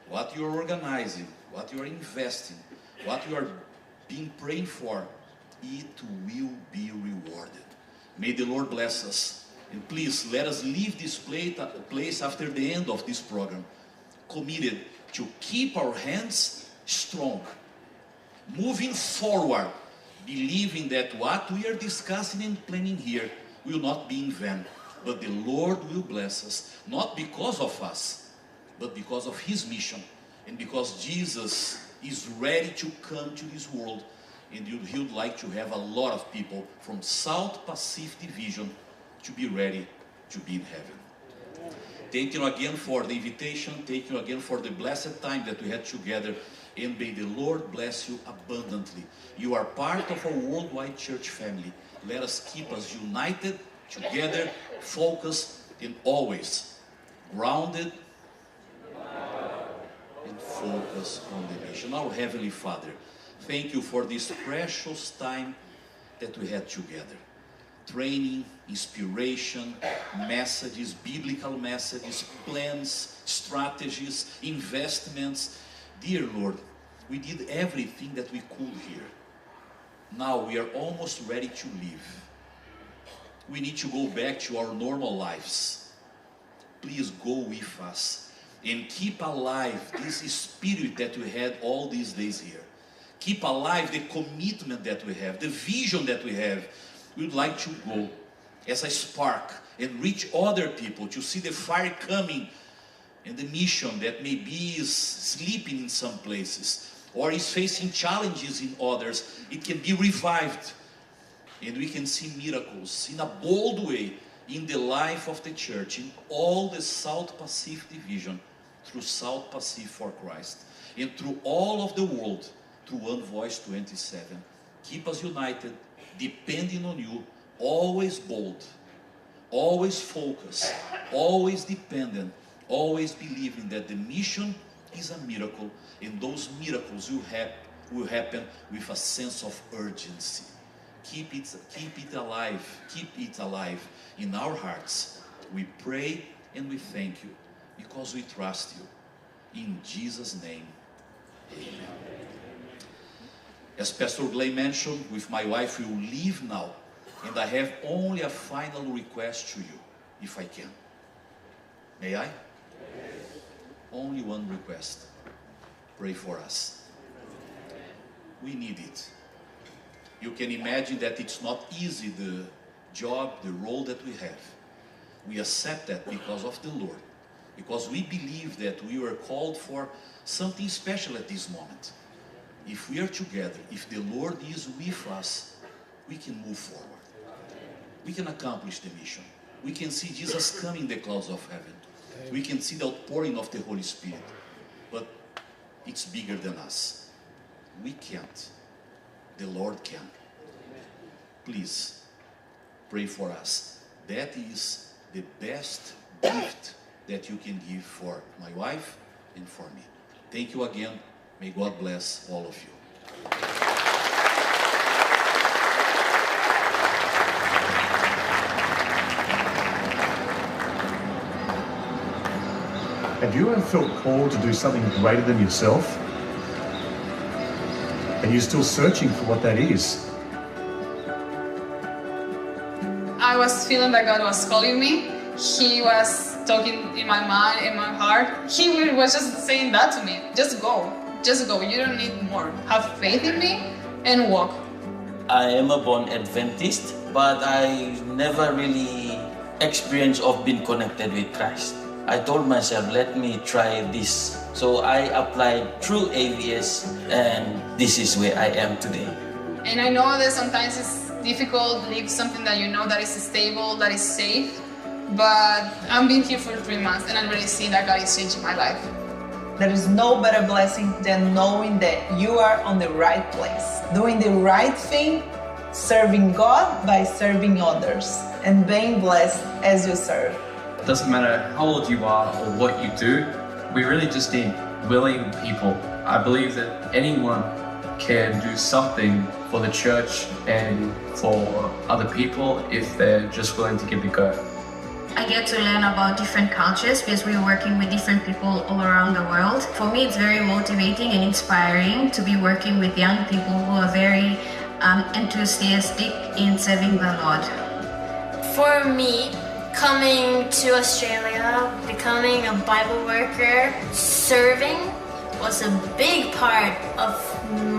Speaker 6: what you are organizing, what you are investing, what you are being praying for, it will be rewarded. May the Lord bless us. And please let us leave this place after the end of this program, committed to keep our hands strong, moving forward, believing that what we are discussing and planning here will not be in vain, but the Lord will bless us, not because of us, but because of His mission, and because Jesus is ready to come to this world, and He would like to have a lot of people from South Pacific Division to be ready to be in heaven. Thank you again for the invitation. Thank you again for the blessed time that we had together. And may the Lord bless you abundantly. You are part of our worldwide church family. Let us keep us united, together, focused, and always grounded and focused on the mission. Our Heavenly Father, thank you for this precious time that we had together. Training, inspiration, messages, biblical messages, plans, strategies, investments. Dear Lord, we did everything that we could here. Now we are almost ready to leave. We need to go back to our normal lives. Please go with us and keep alive this spirit that we had all these days here. Keep alive the commitment that we have, the vision that we have. We would like to go as a spark and reach other people to see the fire coming, and the mission that maybe is sleeping in some places or is facing challenges in others, it can be revived, and we can see miracles in a bold way in the life of the church, in all the South Pacific Division, through South Pacific for Christ, and through all of the world, through One Voice 27. Keep us united, depending on you, always bold, always focused, always dependent, always believing that the mission is a miracle, and those miracles will happen with a sense of urgency. Keep it alive in our hearts. We pray and we thank you because we trust you. In Jesus' name, amen. As Pastor Glenn mentioned, with my wife we will leave now, and I have only a final request to you, if I can. May I? Yes. Only one request. Pray for us. We need it. You can imagine that it's not easy, the job, the role that we have. We accept that because of the Lord, because we believe that we were called for something special at this moment. If we are together, if the Lord is with us, we can move forward. We can accomplish the mission. We can see Jesus coming in the clouds of heaven. We can see the outpouring of the Holy Spirit. But it's bigger than us. We can't. The Lord can. Please, pray for us. That is the best gift that you can give for my wife and for me. Thank you again. May God bless all of you.
Speaker 7: Have you ever felt called to do something greater than yourself? And you're still searching for what that is?
Speaker 8: I was feeling that God was calling me. He was talking in my mind, in my heart. He was just saying that to me. Just go. Just go. You don't need more. Have faith in me and walk.
Speaker 9: I am a born Adventist, but I never really experienced of being connected with Christ. I told myself, let me try this. So I applied through AVS, and this is where I am today.
Speaker 8: And I know that sometimes it's difficult to leave something that you know that is stable, that is safe. But I've been here for 3 months, and I'm really seeing that God is changing my life.
Speaker 24: There is no better blessing than knowing that you are on the right place, doing the right thing, serving God by serving others, and being blessed as you serve.
Speaker 25: It doesn't matter how old you are or what you do, we really just need willing people. I believe that anyone can do something for the church and for other people if they're just willing to give it a go.
Speaker 26: I get to learn about different cultures because we're working with different people all around the world. For me, it's very motivating and inspiring to be working with young people who are very enthusiastic in serving the Lord.
Speaker 27: For me, coming to Australia, becoming a Bible worker, serving was a big part of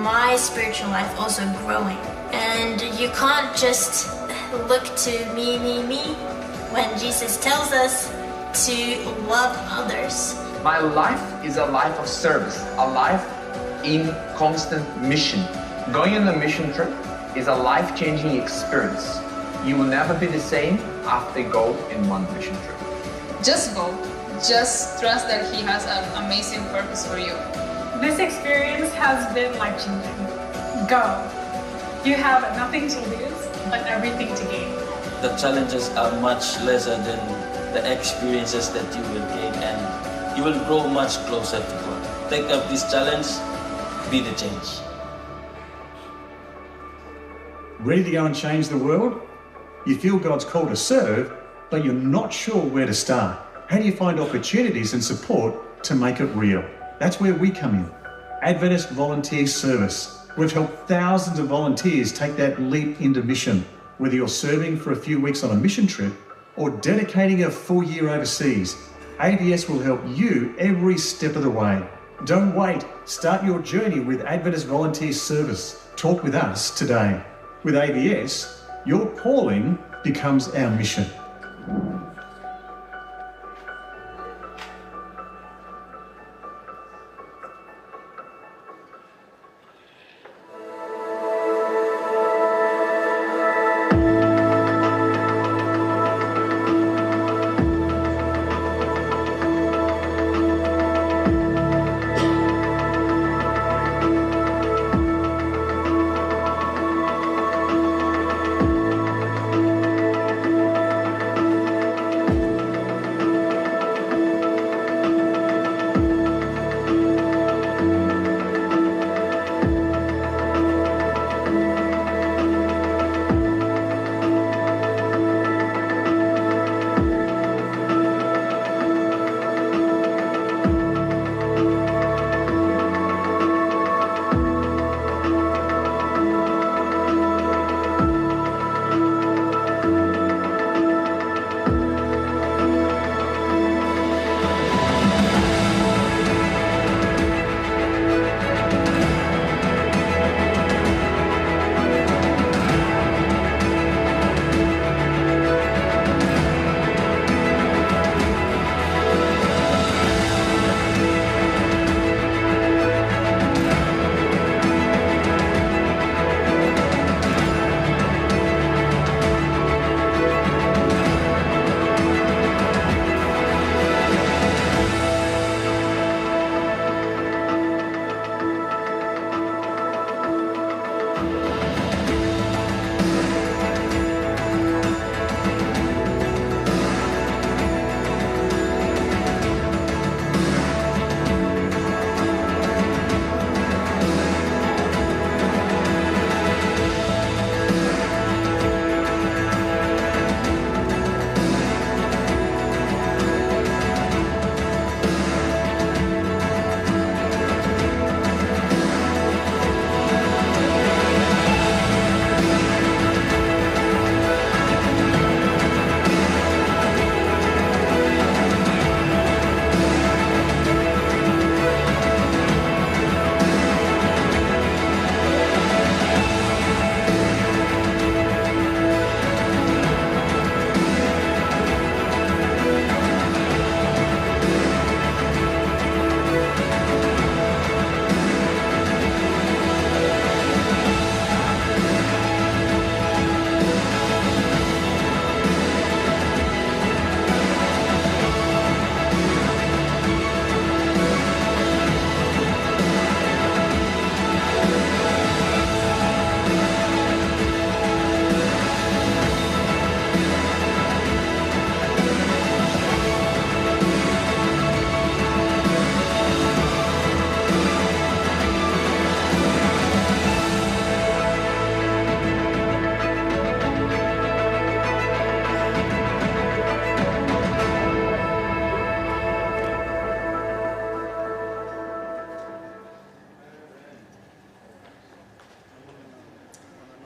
Speaker 27: my spiritual life, also growing. And you can't just look to me, when Jesus tells us to love others.
Speaker 28: My life is a life of service, a life in constant mission. Going on a mission trip is a life-changing experience. You will never be the same after you go in one mission trip.
Speaker 8: Just go. Just trust that He has an amazing purpose for you.
Speaker 29: This experience has been life-changing. Go. You have nothing to lose, but everything to gain.
Speaker 9: The challenges are much lesser than the experiences that you will gain, and you will grow much closer to God. Take up this challenge, be the change.
Speaker 7: Ready to go and change the world? You feel God's call to serve, but you're not sure where to start. How do you find opportunities and support to make it real? That's where we come in. Adventist Volunteer Service. We've helped thousands of volunteers take that leap into mission. Whether you're serving for a few weeks on a mission trip or dedicating a full year overseas, AVS will help you every step of the way. Don't wait. Start your journey with Adventist Volunteer Service. Talk with us today. With AVS, your calling becomes our mission.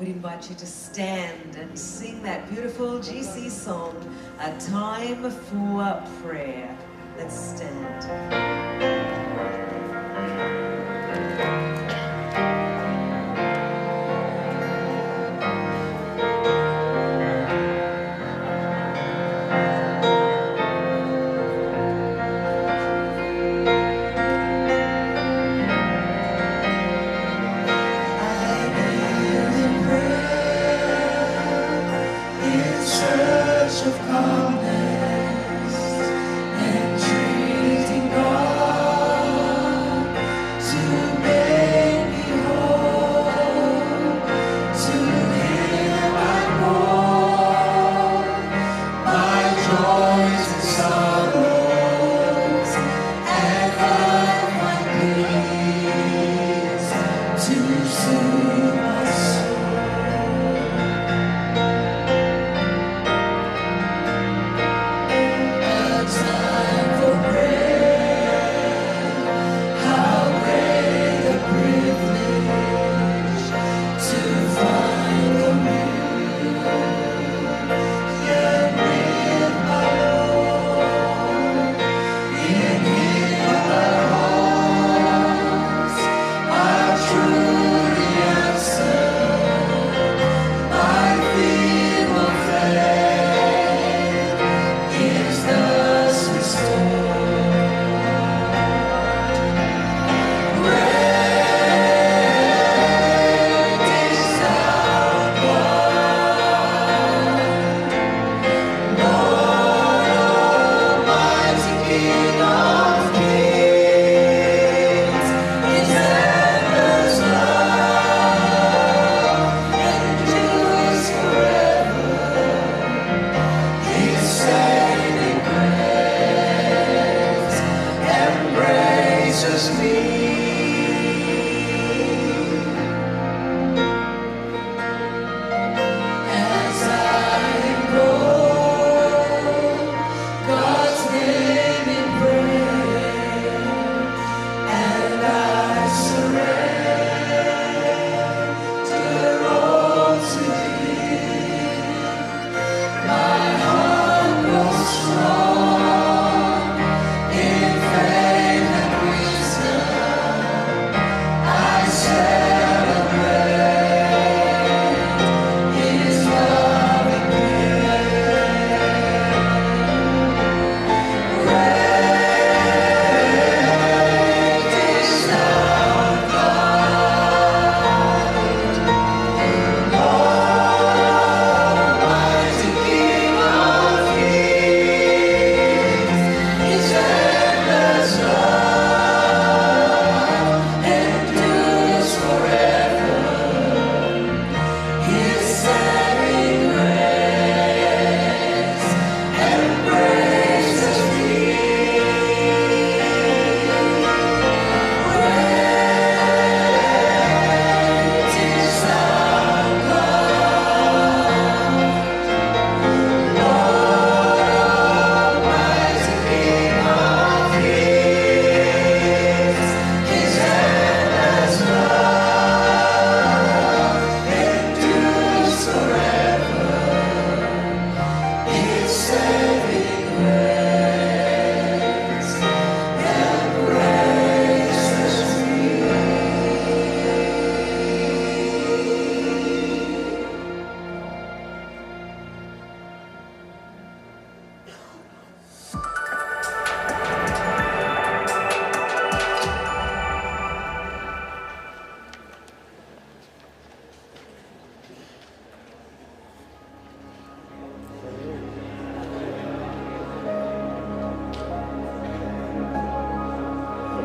Speaker 2: would invite you to stand and sing that beautiful GC song, A Time for Prayer. Let's stand.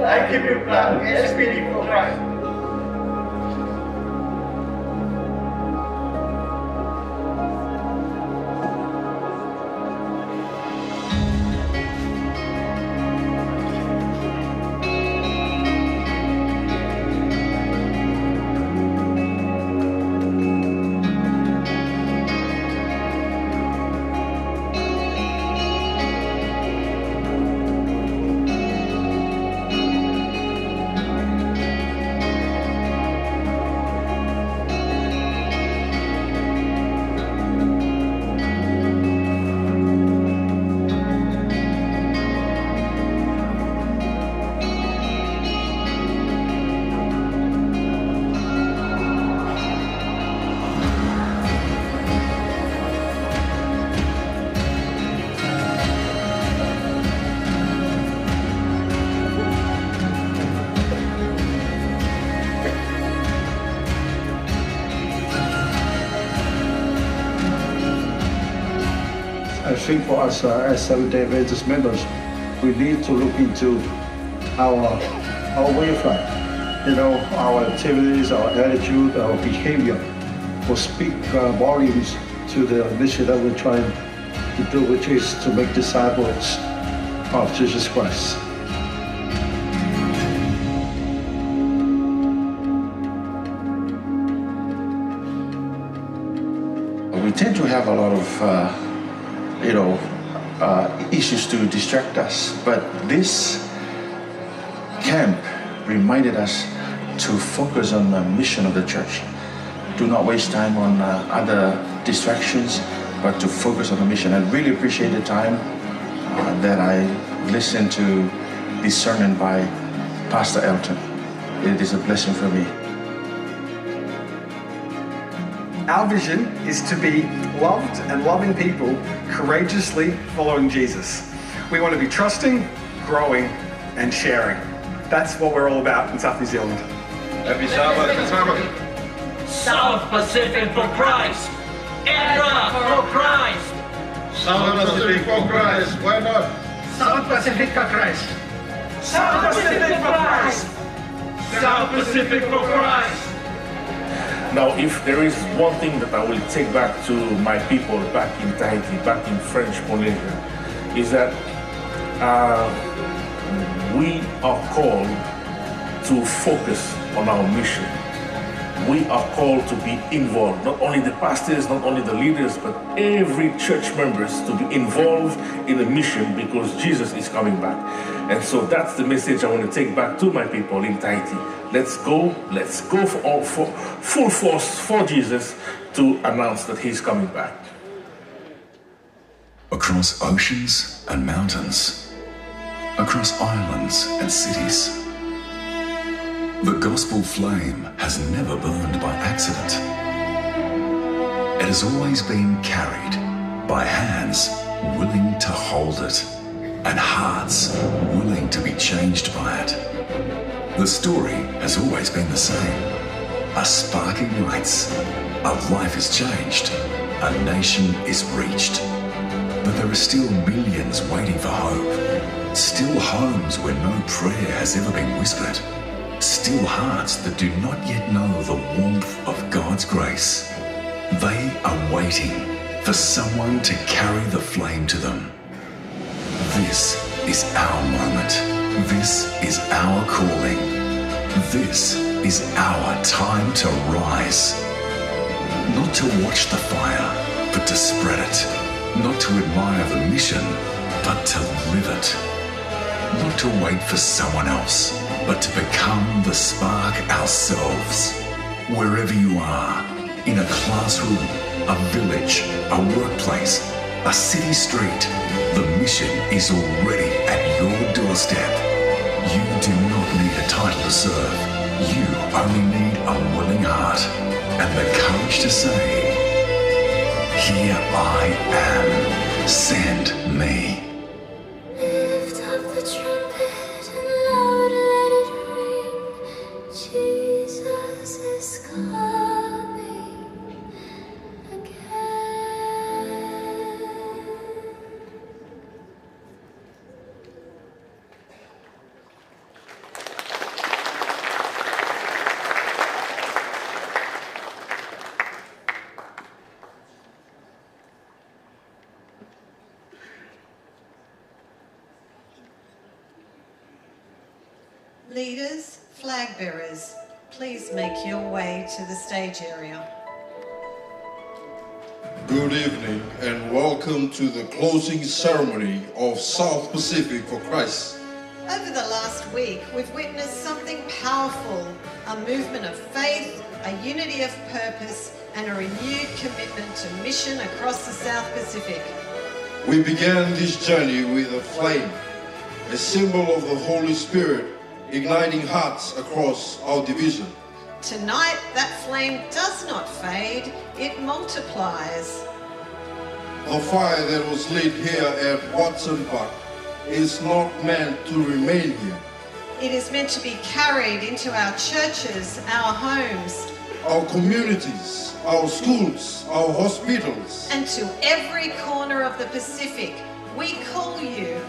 Speaker 10: I give you blood, SPD for Christ.
Speaker 11: think for us as Seventh-day Adventist members, we need to look into our way of life. You know, our activities, our attitude, our behavior will speak volumes to the mission that we're trying to do, which is to make disciples of Jesus Christ.
Speaker 13: We tend to have a lot of, issues to distract us, but this camp reminded us to focus on the mission of the church. Do not waste time on other distractions, but to focus on the mission. I really appreciate the time that I listened to this sermon by Pastor Elton. It is a blessing for me.
Speaker 14: Our vision is to be loved and loving people, courageously following Jesus. We want to be trusting, growing, and sharing. That's what we're all about in South New Zealand.
Speaker 10: Happy Sabbath.
Speaker 15: South Pacific for Christ. ENRA for Christ.
Speaker 21: South Pacific for Christ. Why not?
Speaker 14: South Pacific for Christ.
Speaker 15: South Pacific for Christ. South Pacific for Christ.
Speaker 16: Now, if there is one thing that I will take back to my people back in Tahiti, back in French Polynesia, is that we are called to focus on our mission. We are called to be involved, not only the pastors, not only the leaders, but every church members to be involved in the mission because Jesus is coming back. And so that's the message I want to take back to my people in Tahiti. Let's go for full force for Jesus to announce that he's coming back.
Speaker 17: Across oceans and mountains, across islands and cities, the gospel flame has never burned by accident. It has always been carried by hands willing to hold it and hearts willing to be changed by it. The story has always been the same. A spark ignites, a life is changed, a nation is reached. But there are still millions waiting for hope. Still homes where no prayer has ever been whispered. Still hearts that do not yet know the warmth of God's grace. They are waiting for someone to carry the flame to them. This is our moment. This is our calling. This is our time to rise. Not to watch the fire, but to spread it. Not to admire the mission, but to live it. Not to wait for someone else, but to become the spark ourselves. Wherever you are, in a classroom, a village, a workplace, a city street, the mission is already at your doorstep. You do not need a title to serve. You only need a willing heart and the courage to say, "Here I am, send me."
Speaker 15: Lift up the trumpet and loud let it ring. Jesus is coming again.
Speaker 18: Leaders, flag bearers, please make your way to the stage area.
Speaker 19: Good evening and welcome to the closing ceremony of South Pacific for Christ.
Speaker 18: Over the last week, we've witnessed something powerful, a movement of faith, a unity of purpose, and a renewed commitment to mission across the South Pacific.
Speaker 19: We began this journey with a flame, a symbol of the Holy Spirit igniting hearts across our division.
Speaker 18: Tonight, that flame does not fade, it multiplies.
Speaker 19: The fire that was lit here at Watson Park is not meant to remain here.
Speaker 18: It is meant to be carried into our churches, our homes,
Speaker 19: our communities, our schools, our hospitals.
Speaker 18: And to every corner of the Pacific, we call you.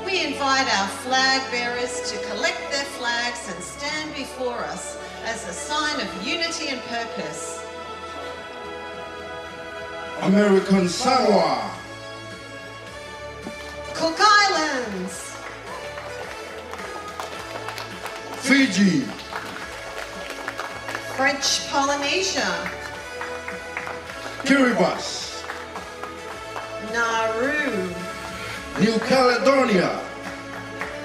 Speaker 18: We invite our flag bearers to collect their flags and stand before us as a sign of unity and purpose.
Speaker 19: American Samoa,
Speaker 18: Cook Islands,
Speaker 19: Fiji,
Speaker 18: French Polynesia,
Speaker 19: Kiribati,
Speaker 18: Nauru,
Speaker 19: New Caledonia,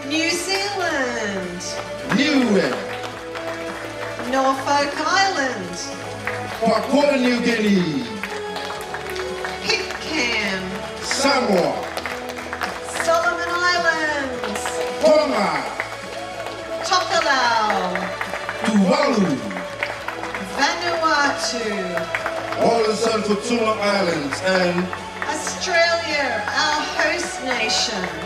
Speaker 18: New Zealand,
Speaker 19: Niue,
Speaker 18: Norfolk Island,
Speaker 19: Papua New Guinea,
Speaker 18: Pitcairn,
Speaker 19: Samoa,
Speaker 18: Solomon Islands,
Speaker 19: Tonga,
Speaker 18: Tokelau,
Speaker 19: Tuvalu,
Speaker 18: Vanuatu,
Speaker 19: Wallis and Futuna Islands, and
Speaker 18: Australia, our host nation.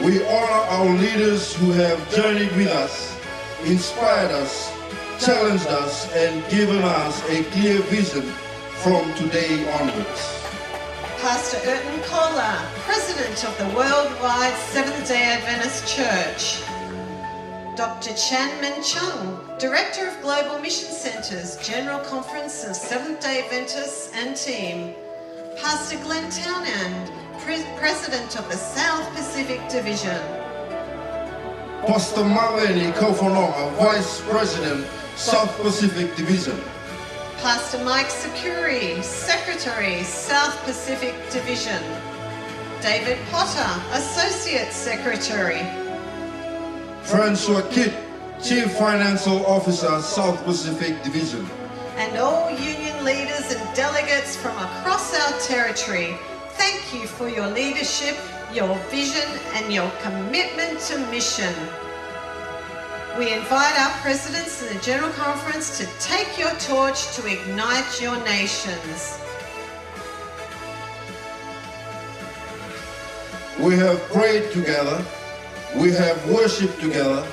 Speaker 19: we honor our leaders who have journeyed with us, inspired us, challenged us, and given us a clear vision from today onwards.
Speaker 18: Pastor Urton Kola, President of the Worldwide Seventh-day Adventist Church. Dr. Chan Min Chung, Director of Global Mission Centers, General Conference of Seventh-day Adventists and Team. Pastor Glenn Townend, President of the South Pacific Division.
Speaker 19: Pastor Maveni Kofonoma, Vice President, South Pacific Division.
Speaker 18: Pastor Mike Sakuri, Secretary, South Pacific Division. David Potter, Associate Secretary.
Speaker 19: Francois Kitt, Chief Financial Officer, South Pacific Division.
Speaker 18: And all union leaders and delegates from across our territory, thank you for your leadership, your vision, and your commitment to mission. We invite our presidents and the General Conference to take your torch to ignite your nations.
Speaker 19: We have prayed together, we have worshipped together,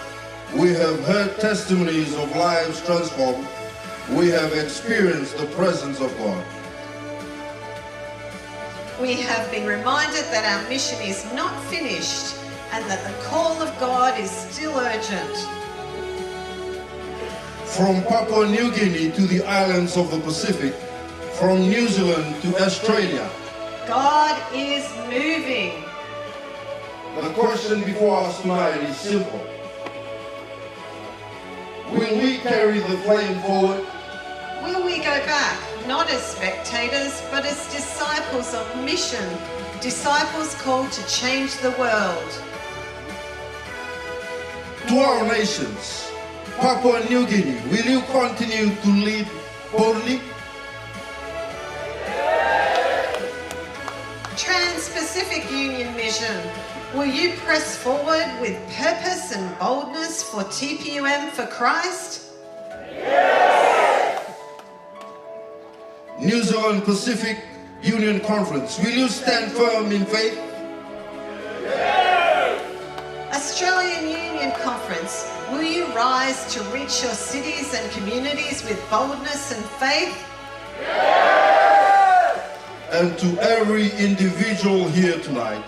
Speaker 19: we have heard testimonies of lives transformed, we have experienced the presence of God.
Speaker 18: We have been reminded that our mission is not finished and that the call of God is still urgent.
Speaker 19: From Papua New Guinea to the islands of the Pacific, from New Zealand to Australia,
Speaker 18: God is moving.
Speaker 19: the question before us tonight is simple. Will we carry the flame forward?
Speaker 18: Will we go back, not as spectators, but as disciples of mission, disciples called to change the world?
Speaker 19: To our nations, Papua New Guinea, will you continue to lead boldly?
Speaker 18: Trans-Pacific Union Mission, will you press forward with purpose and boldness for TPUM for Christ?
Speaker 19: New Zealand Pacific Union Conference, will you stand firm in faith?
Speaker 18: Australian Union Conference, will you rise to reach your cities and communities with boldness and faith?
Speaker 19: And to every individual here tonight,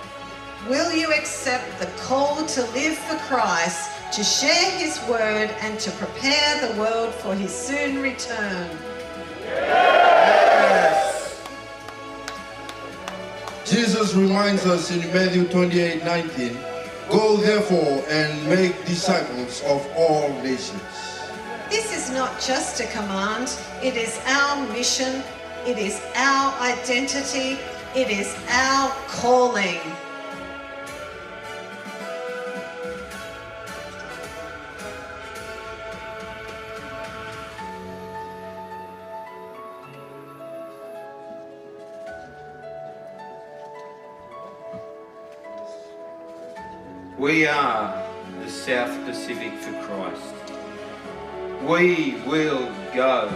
Speaker 18: will you accept the call to live for Christ, to share His word and to prepare the world for His soon return?
Speaker 19: Jesus reminds us in Matthew 28:19, go therefore and make disciples of all nations.
Speaker 18: This is not just a command, it is our mission, it is our identity, it is our calling.
Speaker 1: We are the South Pacific for Christ. We will go.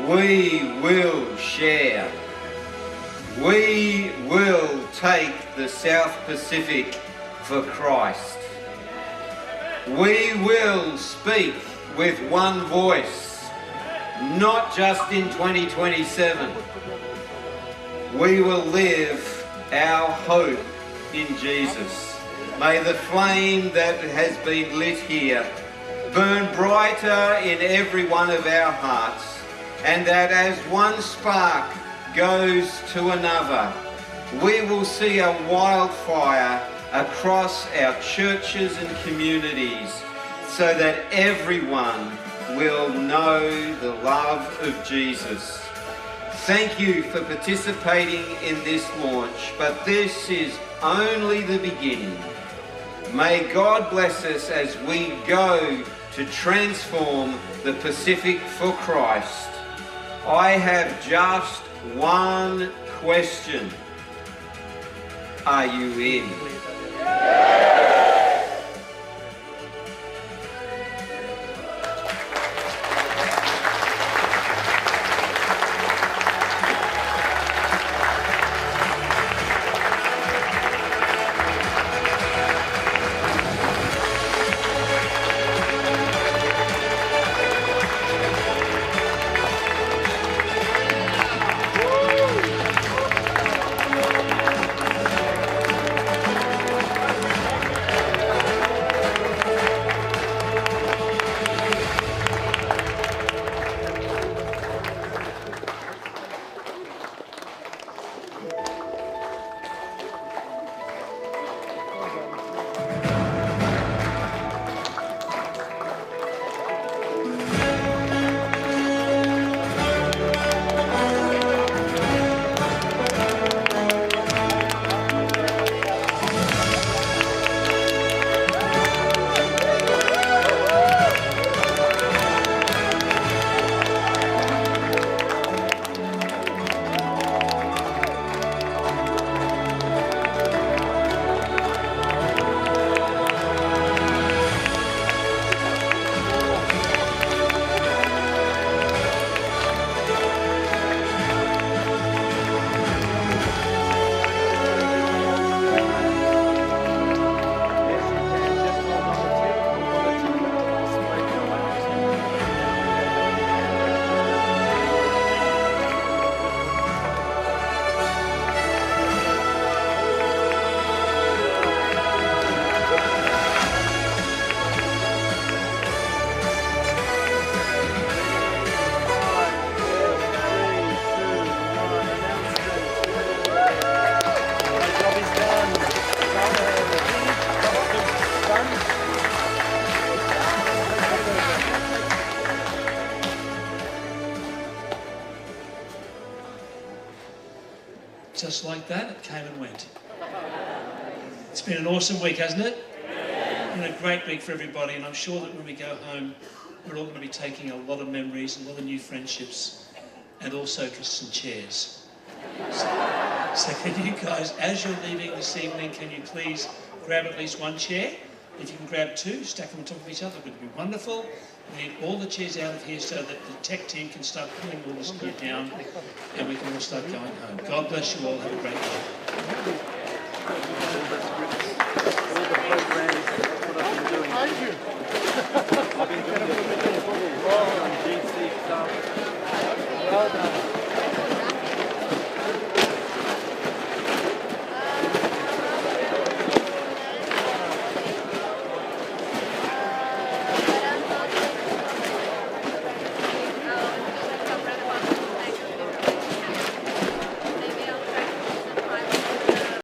Speaker 1: We will share. We will take the South Pacific for Christ. We will speak with one voice, not just in 2027. We will live our hope in Jesus. May the flame that has been lit here burn brighter in every one of our hearts, and that as one spark goes to another, we will see a wildfire across our churches and communities, so that everyone will know the love of Jesus. Thank you for participating in this launch, but this is only the beginning. May God bless us as we go to transform the Pacific for Christ. I have just one question. Are you in?
Speaker 3: Just like that, it came and went. It's been an awesome week, hasn't it? It's been a great week for everybody, and I'm sure that when we go home, we're all going to be taking a lot of memories, a lot of new friendships, and also just some chairs. So can you guys, as you're leaving this evening, can you please grab at least one chair? If you can grab two, stack them on top of each other, it would be wonderful. We need all the chairs out of here so that the tech team can start pulling all this gear down and we can all start going home. God bless you all. Have a great day.
Speaker 10: Thank you.